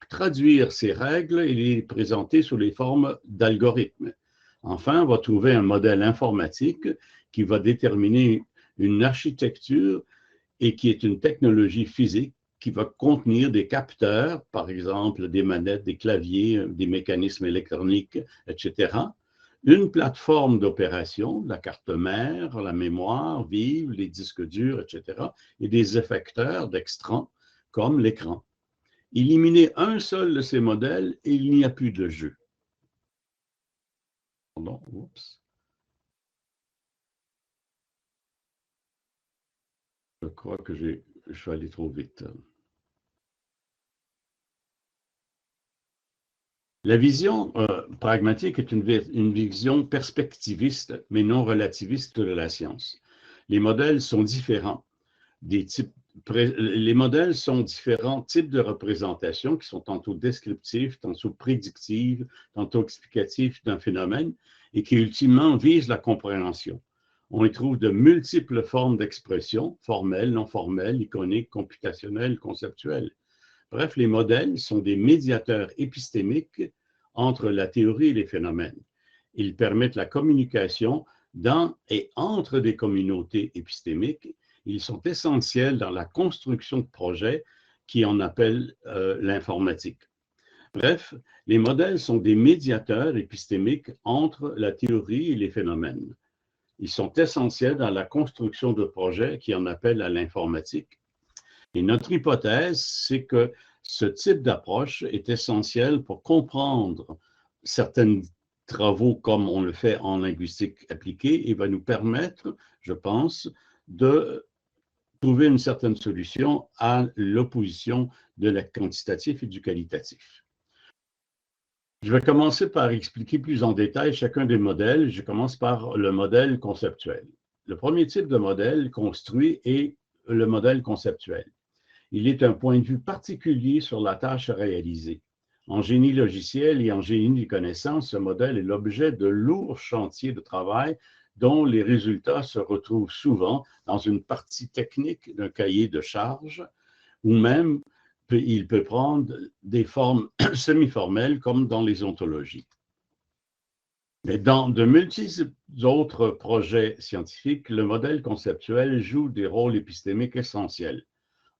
traduire ces règles et les présenter sous les formes d'algorithmes. Enfin, on va trouver un modèle informatique qui va déterminer une architecture et qui est une technologie physique qui va contenir des capteurs, par exemple des manettes, des claviers, des mécanismes électroniques, etc. Une plateforme d'opération, la carte mère, la mémoire vive, les disques durs, etc. et des effecteurs d'extrants comme l'écran. Éliminer un seul de ces modèles et il n'y a plus de jeu. Pardon, oups. Je crois que je suis allé trop vite. La vision pragmatique est une vision perspectiviste, mais non relativiste de la science. Les modèles sont différents. Les modèles sont différents types de représentations qui sont tantôt descriptives, tantôt prédictives, tantôt explicatives d'un phénomène et qui ultimement visent la compréhension. On y trouve de multiples formes d'expression, formelles, non formelles, iconiques, computationnelles, conceptuelles. Bref, les modèles sont des médiateurs épistémiques entre la théorie et les phénomènes. Ils permettent la communication dans et entre des communautés épistémiques. Ils sont essentiels dans la construction de projets qui en appellent l'informatique. Bref, les modèles sont des médiateurs épistémiques entre la théorie et les phénomènes. Ils sont essentiels dans la construction de projets qui en appellent à l'informatique. Et notre hypothèse, c'est que ce type d'approche est essentiel pour comprendre certains travaux comme on le fait en linguistique appliquée et va nous permettre, je pense, de trouver une certaine solution à l'opposition de la quantitatif et du qualitatif. Je vais commencer par expliquer plus en détail chacun des modèles. Je commence par le modèle conceptuel. Le premier type de modèle construit est le modèle conceptuel. Il est un point de vue particulier sur la tâche à réaliser. En génie logiciel et en génie des connaissances, ce modèle est l'objet de lourds chantiers de travail dont les résultats se retrouvent souvent dans une partie technique d'un cahier de charges ou même il peut prendre des formes semi-formelles comme dans les ontologies. Mais dans de multiples autres projets scientifiques, le modèle conceptuel joue des rôles épistémiques essentiels.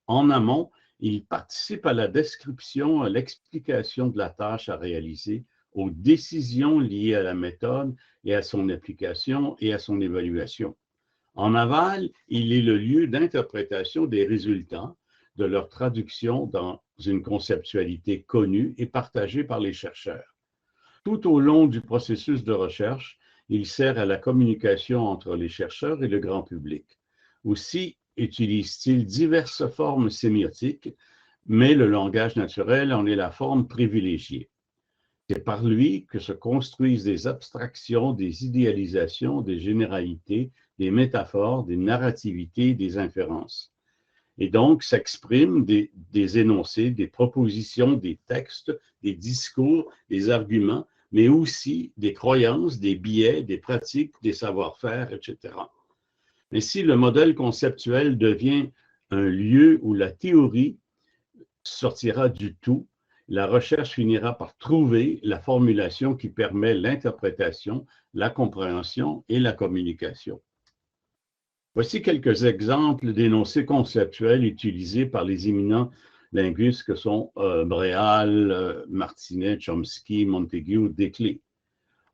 En amont, il participe à la description, à l'explication de la tâche à réaliser, aux décisions liées à la méthode et à son application et à son évaluation. En aval, il est le lieu d'interprétation des résultats, de leur traduction dans une conceptualité connue et partagée par les chercheurs. Tout au long du processus de recherche, il sert à la communication entre les chercheurs et le grand public. Aussi utilise-t-il diverses formes sémiotiques, mais le langage naturel en est la forme privilégiée. C'est par lui que se construisent des abstractions, des idéalisations, des généralités, des métaphores, des narrativités, des inférences. Et donc s'expriment des énoncés, des propositions, des textes, des discours, des arguments, mais aussi des croyances, des biais, des pratiques, des savoir-faire, etc. Mais si le modèle conceptuel devient un lieu où la théorie sortira du tout, la recherche finira par trouver la formulation qui permet l'interprétation, la compréhension et la communication. Voici quelques exemples d'énoncés conceptuels utilisés par les éminents linguistes que sont Bréal, Martinet, Chomsky, Montague, Declé.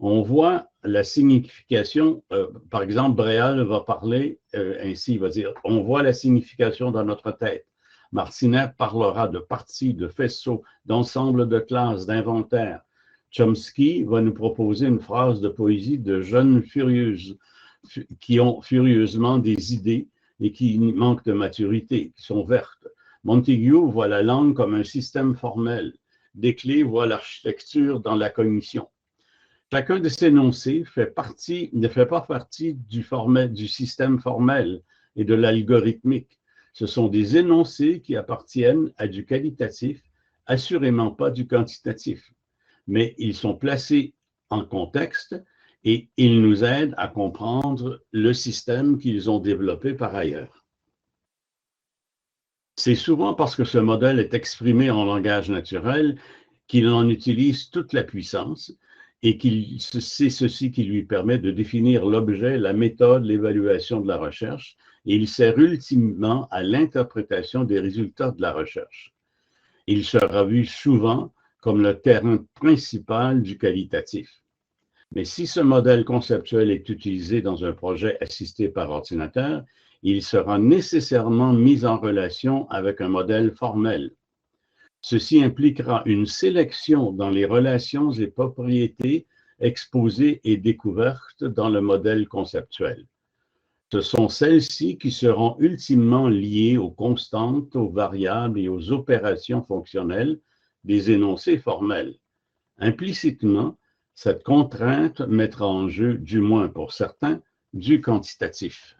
on voit la signification, par exemple, Bréal va parler ainsi, il va dire, on voit la signification dans notre tête. Martinet parlera de parties, de faisceaux, d'ensemble de classes, d'inventaires. Chomsky va nous proposer une phrase de poésie de jeunes furieuses qui ont furieusement des idées et qui manquent de maturité, qui sont vertes. Montague voit la langue comme un système formel. Desclée voit l'architecture dans la cognition. Chacun de ces énoncés ne fait pas partie du système formel et de l'algorithmique. Ce sont des énoncés qui appartiennent à du qualitatif, assurément pas du quantitatif. Mais ils sont placés en contexte et ils nous aident à comprendre le système qu'ils ont développé par ailleurs. C'est souvent parce que ce modèle est exprimé en langage naturel qu'il en utilise toute la puissance et c'est ceci qui lui permet de définir l'objet, la méthode, l'évaluation de la recherche, et il sert ultimement à l'interprétation des résultats de la recherche. Il sera vu souvent comme le terrain principal du qualitatif. Mais si ce modèle conceptuel est utilisé dans un projet assisté par ordinateur, il sera nécessairement mis en relation avec un modèle formel. Ceci impliquera une sélection dans les relations et propriétés exposées et découvertes dans le modèle conceptuel. Ce sont celles-ci qui seront ultimement liées aux constantes, aux variables et aux opérations fonctionnelles des énoncés formels. Implicitement, cette contrainte mettra en jeu, du moins pour certains, du quantitatif.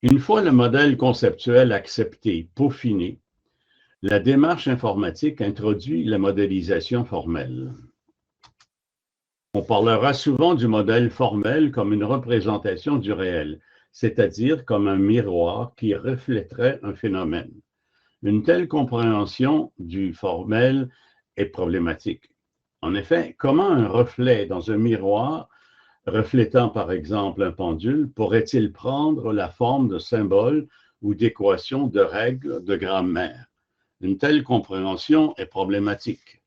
Une fois le modèle conceptuel accepté, peaufiné, la démarche informatique introduit la modélisation formelle. On parlera souvent du modèle formel comme une représentation du réel, c'est-à-dire comme un miroir qui reflèterait un phénomène. Une telle compréhension du formel est problématique. En effet, comment un reflet dans un miroir reflétant par exemple un pendule pourrait-il prendre la forme de symboles ou d'équations, de règles, de grammaire? Une telle compréhension est problématique.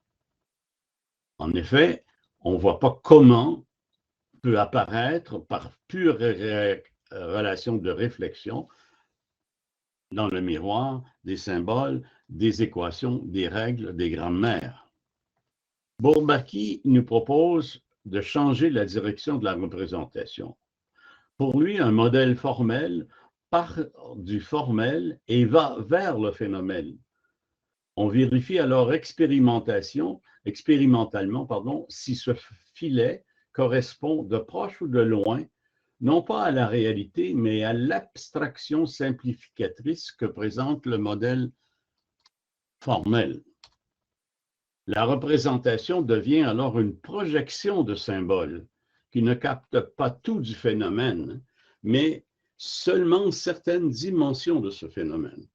En effet, on ne voit pas comment peut apparaître par pure relation de réflexion dans le miroir des symboles, des équations, des règles, des grammaires. Bourbaki nous propose de changer la direction de la représentation. Pour lui, un modèle formel part du formel et va vers le phénomène. On vérifie alors expérimentalement, si ce filet correspond de proche ou de loin, non pas à la réalité, mais à l'abstraction simplificatrice que présente le modèle formel. La représentation devient alors une projection de symboles qui ne captent pas tout du phénomène, mais seulement certaines dimensions de ce phénomène.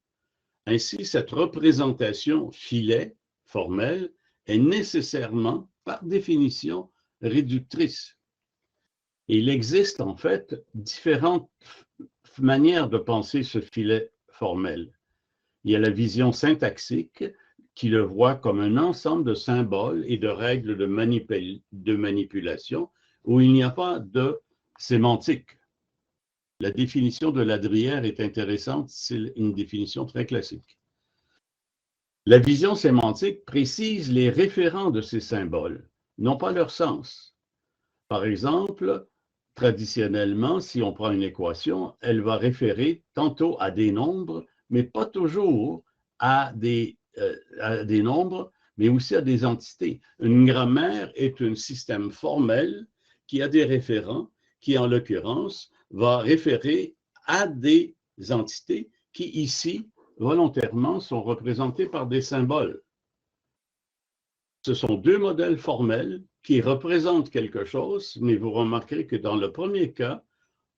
Ainsi, cette représentation filet, formelle, est nécessairement, par définition, réductrice. Il existe en fait différentes manières de penser ce filet formel. Il y a la vision syntaxique qui le voit comme un ensemble de symboles et de règles de manipulation où il n'y a pas de sémantique. La définition de Ladrière est intéressante, c'est une définition très classique. La vision sémantique précise les référents de ces symboles, non pas leur sens. Par exemple, traditionnellement, si on prend une équation, elle va référer tantôt à des nombres, mais pas toujours à des nombres, mais aussi à des entités. Une grammaire est un système formel qui a des référents, qui en l'occurrence va référer à des entités qui ici, volontairement, sont représentées par des symboles. Ce sont deux modèles formels qui représentent quelque chose, mais vous remarquerez que dans le premier cas,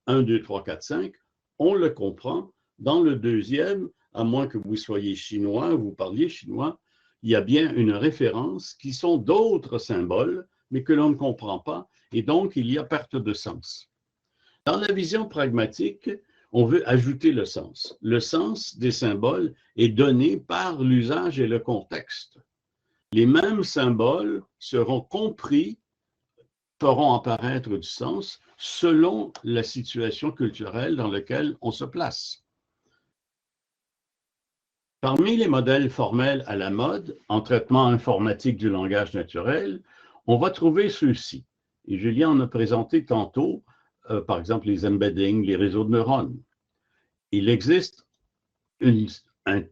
1, 2, 3, 4, 5, on le comprend. Dans le deuxième, à moins que vous soyez chinois, vous parliez chinois, il y a bien une référence qui sont d'autres symboles, mais que l'on ne comprend pas, et donc il y a perte de sens. Dans la vision pragmatique, on veut ajouter le sens. Le sens des symboles est donné par l'usage et le contexte. Les mêmes symboles seront compris feront apparaître du sens selon la situation culturelle dans laquelle on se place. Parmi les modèles formels à la mode, en traitement informatique du langage naturel, on va trouver ceux-ci. Et Julien en a présenté tantôt, par exemple, les embeddings, les réseaux de neurones. Il existe un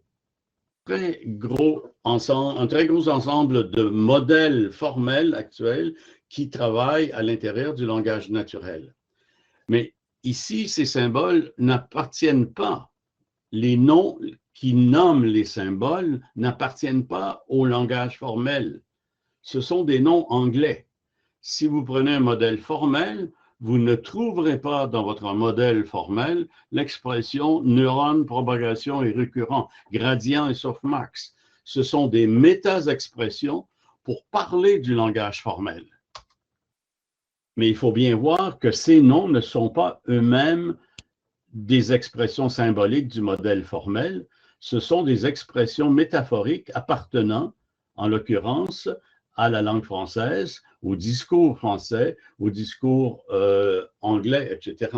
très gros ensemble de modèles formels actuels qui travaillent à l'intérieur du langage naturel. Mais ici, ces symboles n'appartiennent pas, les noms qui nomment les symboles n'appartiennent pas au langage formel. Ce sont des noms anglais. Si vous prenez un modèle formel, vous ne trouverez pas dans votre modèle formel l'expression neurone, propagation et récurrent, gradient et softmax. Ce sont des méta-expressions pour parler du langage formel. Mais il faut bien voir que ces noms ne sont pas eux-mêmes des expressions symboliques du modèle formel, ce sont des expressions métaphoriques appartenant, en l'occurrence, à la langue française, au discours français, au discours anglais, etc.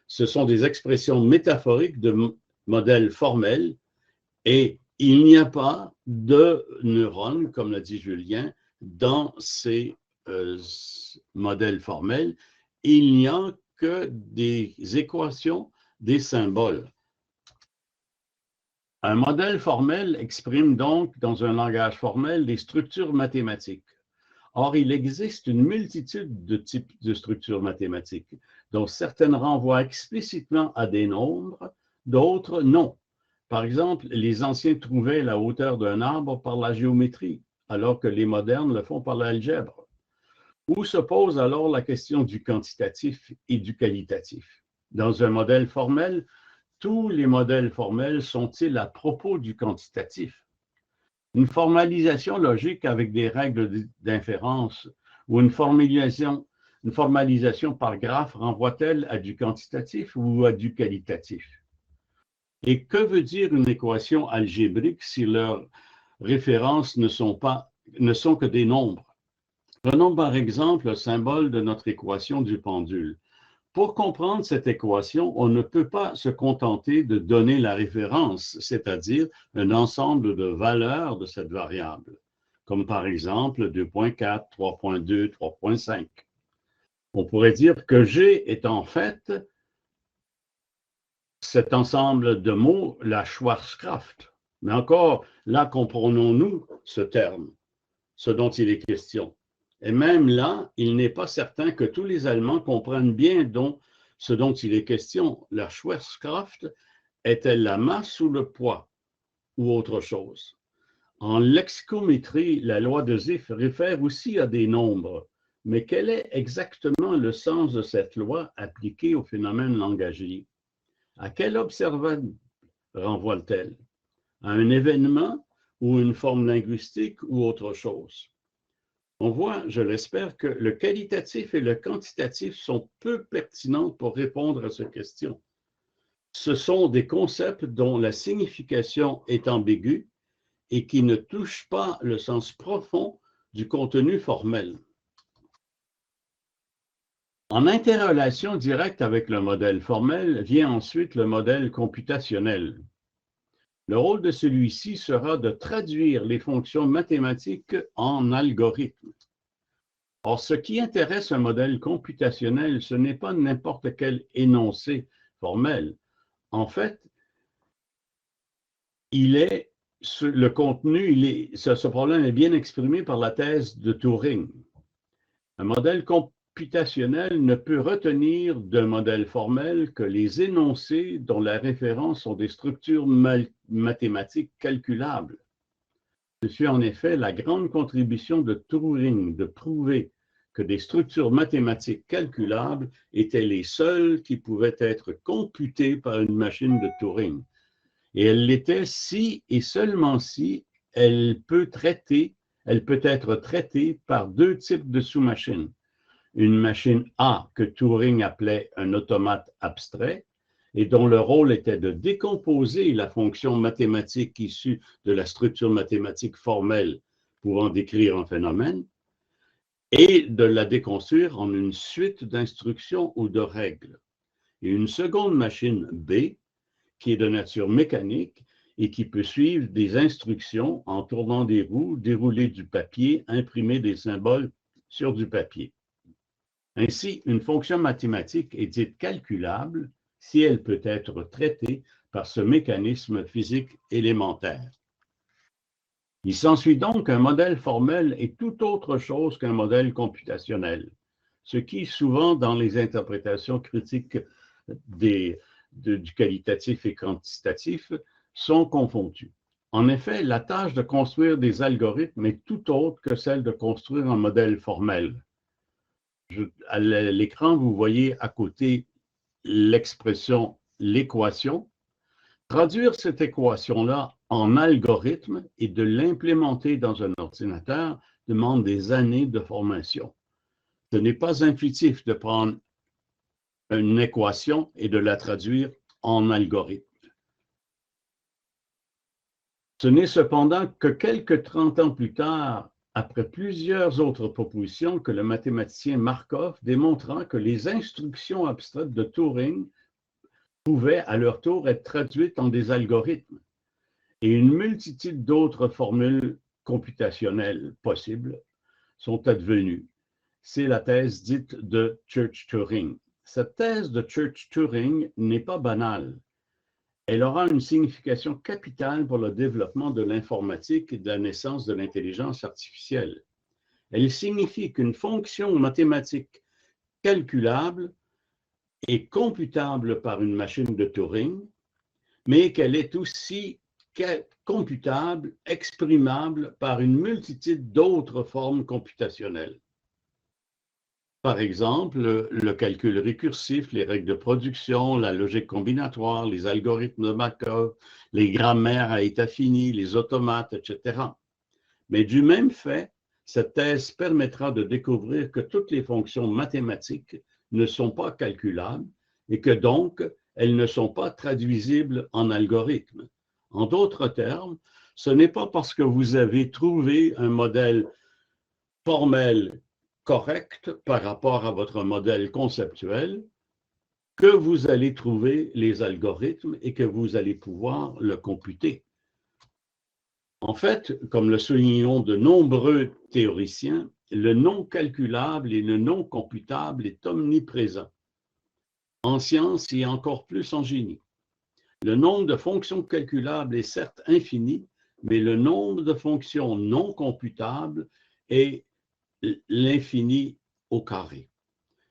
Ce sont des expressions métaphoriques de modèles formels et il n'y a pas de neurones, comme l'a dit Julien, dans ces modèles formels. Il n'y a que des équations, des symboles. Un modèle formel exprime donc dans un langage formel des structures mathématiques. Or, il existe une multitude de types de structures mathématiques, dont certaines renvoient explicitement à des nombres, d'autres non. Par exemple, les anciens trouvaient la hauteur d'un arbre par la géométrie, alors que les modernes le font par l'algèbre. Où se pose alors la question du quantitatif et du qualitatif? Dans un modèle formel, tous les modèles formels sont-ils à propos du quantitatif? Une formalisation logique avec des règles d'inférence ou une formalisation par graphe renvoie-t-elle à du quantitatif ou à du qualitatif? Et que veut dire une équation algébrique si leurs références ne sont que des nombres? Prenons par exemple le symbole de notre équation du pendule. Pour comprendre cette équation, on ne peut pas se contenter de donner la référence, c'est-à-dire un ensemble de valeurs de cette variable, comme par exemple 2.4, 3.2, 3.5. On pourrait dire que G est en fait cet ensemble de mots, la Schwarzskraft. Mais encore, là, comprenons-nous ce terme, ce dont il est question. Et même là, il n'est pas certain que tous les Allemands comprennent bien ce dont il est question. La Schwarzskraft est-elle la masse ou le poids ou autre chose? En lexicométrie, la loi de Zipf réfère aussi à des nombres. Mais quel est exactement le sens de cette loi appliquée au phénomène langagier? À quel observable renvoie-t-elle? À un événement ou une forme linguistique ou autre chose? On voit, je l'espère, que le qualitatif et le quantitatif sont peu pertinents pour répondre à cette question. Ce sont des concepts dont la signification est ambiguë et qui ne touchent pas le sens profond du contenu formel. En interrelation directe avec le modèle formel vient ensuite le modèle computationnel. Le rôle de celui-ci sera de traduire les fonctions mathématiques en algorithmes. Or, ce qui intéresse un modèle computationnel, ce n'est pas n'importe quel énoncé formel. En fait, le contenu, ce problème est bien exprimé par la thèse de Turing. Un modèle computationnel ne peut retenir d'un modèle formel que les énoncés dont la référence sont des structures mathématiques calculables. Ce fut en effet la grande contribution de Turing de prouver que des structures mathématiques calculables étaient les seules qui pouvaient être computées par une machine de Turing. Et elle l'était si et seulement si elle peut être traitée par deux types de sous-machines. Une machine A que Turing appelait un automate abstrait et dont le rôle était de décomposer la fonction mathématique issue de la structure mathématique formelle pouvant décrire un phénomène, et de la déconstruire en une suite d'instructions ou de règles. Et une seconde machine B, qui est de nature mécanique et qui peut suivre des instructions en tournant des roues, dérouler du papier, imprimer des symboles sur du papier. Ainsi, une fonction mathématique est dite calculable si elle peut être traitée par ce mécanisme physique élémentaire. Il s'ensuit donc qu'un modèle formel est tout autre chose qu'un modèle computationnel, ce qui, souvent dans les interprétations critiques du qualitatif et quantitatif, sont confondus. En effet, la tâche de construire des algorithmes est tout autre que celle de construire un modèle formel. À l'écran, vous voyez à côté l'expression l'équation. Traduire cette équation-là en algorithme et de l'implémenter dans un ordinateur demande des années de formation. Ce n'est pas intuitif de prendre une équation et de la traduire en algorithme. Ce n'est cependant que quelques 30 ans plus tard, après plusieurs autres propositions, que le mathématicien Markov démontra que les instructions abstraites de Turing pouvaient à leur tour être traduites en des algorithmes et une multitude d'autres formules computationnelles possibles sont advenues. C'est la thèse dite de Church-Turing. Cette thèse de Church-Turing n'est pas banale. Elle aura une signification capitale pour le développement de l'informatique et de la naissance de l'intelligence artificielle. Elle signifie qu'une fonction mathématique calculable est computable par une machine de Turing, mais qu'elle est aussi computable, exprimable par une multitude d'autres formes computationnelles. Par exemple, le calcul récursif, les règles de production, la logique combinatoire, les algorithmes de Markov, les grammaires à état fini, les automates, etc. Mais du même fait, cette thèse permettra de découvrir que toutes les fonctions mathématiques ne sont pas calculables et que donc elles ne sont pas traduisibles en algorithmes. En d'autres termes, ce n'est pas parce que vous avez trouvé un modèle formel correct par rapport à votre modèle conceptuel que vous allez trouver les algorithmes et que vous allez pouvoir le computer. En fait, comme le soulignent de nombreux théoriciens, le non calculable et le non computable est omniprésent, en science et encore plus en génie. Le nombre de fonctions calculables est certes infini, mais le nombre de fonctions non computables est l'infini au carré.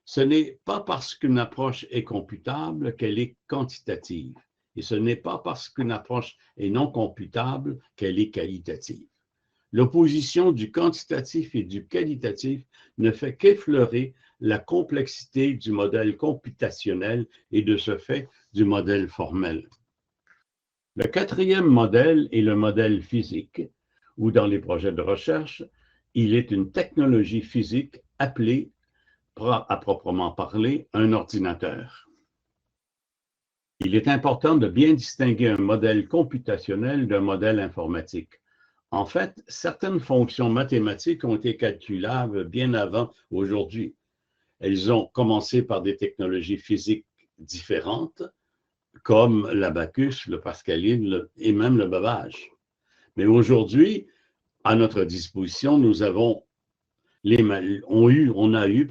Ce n'est pas parce qu'une approche est computable qu'elle est quantitative. Et ce n'est pas parce qu'une approche est non computable qu'elle est qualitative. L'opposition du quantitatif et du qualitatif ne fait qu'effleurer la complexité du modèle computationnel et de ce fait du modèle formel. Le quatrième modèle est le modèle physique, où dans les projets de recherche, il est une technologie physique appelée, à proprement parler, un ordinateur. Il est important de bien distinguer un modèle computationnel d'un modèle informatique. En fait, certaines fonctions mathématiques ont été calculables bien avant aujourd'hui. Elles ont commencé par des technologies physiques différentes, comme l'abacus, le pascaline et même le bobage. Mais aujourd'hui, à notre disposition, nous avons on a eu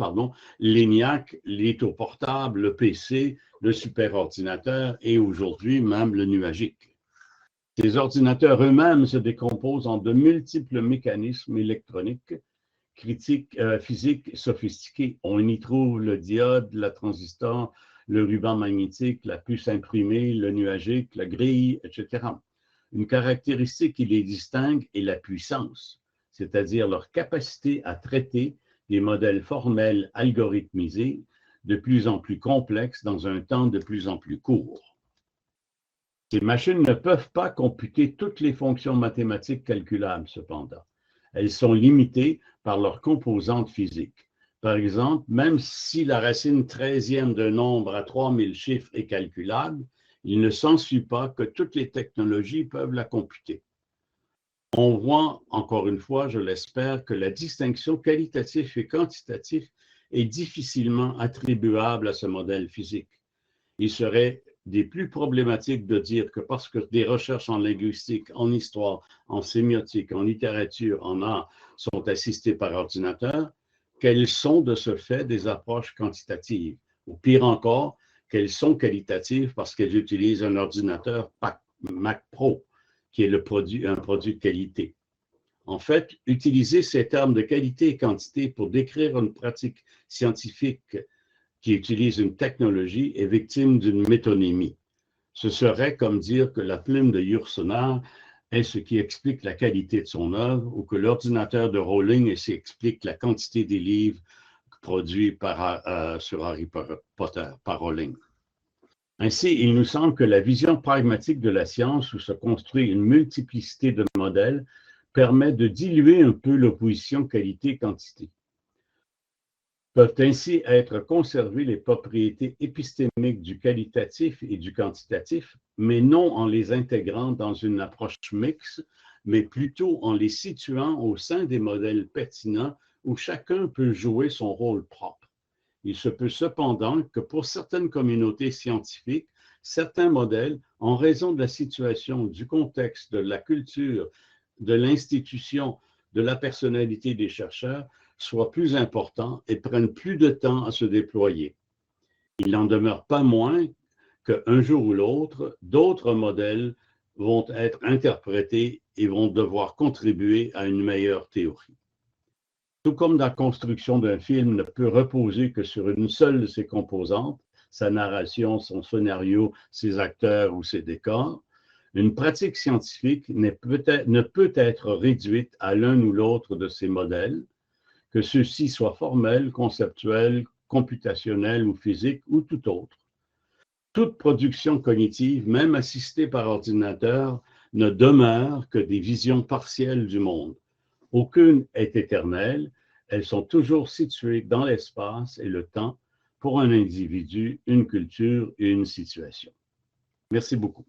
l'ENIAC, les taux portables, le PC, le superordinateur et aujourd'hui même le nuagique. Ces ordinateurs eux-mêmes se décomposent en de multiples mécanismes électroniques, physiques sophistiqués. On y trouve le diode, le transistor, le ruban magnétique, la puce imprimée, le nuagique, la grille, etc. Une caractéristique qui les distingue est la puissance, c'est-à-dire leur capacité à traiter des modèles formels algorithmisés de plus en plus complexes dans un temps de plus en plus court. Ces machines ne peuvent pas computer toutes les fonctions mathématiques calculables, cependant. Elles sont limitées par leurs composantes physiques. Par exemple, même si la racine 13e d'un nombre à 3000 chiffres est calculable, il ne s'ensuit pas que toutes les technologies peuvent la computer. On voit, encore une fois, je l'espère, que la distinction qualitative et quantitative est difficilement attribuable à ce modèle physique. Il serait des plus problématiques de dire que parce que des recherches en linguistique, en histoire, en sémiotique, en littérature, en art sont assistées par ordinateur, qu'elles sont de ce fait des approches quantitatives. Ou pire encore, qu'elles sont qualitatives parce qu'elles utilisent un ordinateur Mac Pro, qui est un produit de qualité. En fait, utiliser ces termes de qualité et quantité pour décrire une pratique scientifique qui utilise une technologie est victime d'une métonymie. Ce serait comme dire que la plume de Yourcenar est ce qui explique la qualité de son œuvre ou que l'ordinateur de Rowling est ce qui explique la quantité des livres produits sur Harry Potter par Rowling. Ainsi, il nous semble que la vision pragmatique de la science où se construit une multiplicité de modèles permet de diluer un peu l'opposition qualité-quantité. Peuvent ainsi être conservées les propriétés épistémiques du qualitatif et du quantitatif, mais non en les intégrant dans une approche mixte, mais plutôt en les situant au sein des modèles pertinents où chacun peut jouer son rôle propre. Il se peut cependant que pour certaines communautés scientifiques, certains modèles, en raison de la situation, du contexte, de la culture, de l'institution, de la personnalité des chercheurs, soient plus importants et prennent plus de temps à se déployer. Il n'en demeure pas moins qu'un jour ou l'autre, d'autres modèles vont être interprétés et vont devoir contribuer à une meilleure théorie. Tout comme la construction d'un film ne peut reposer que sur une seule de ses composantes, sa narration, son scénario, ses acteurs ou ses décors, une pratique scientifique ne peut être réduite à l'un ou l'autre de ces modèles, que ceux-ci soient formels, conceptuels, computationnels ou physiques ou tout autre. Toute production cognitive, même assistée par ordinateur, ne demeure que des visions partielles du monde. Aucune est éternelle, elles sont toujours situées dans l'espace et le temps pour un individu, une culture et une situation. Merci beaucoup.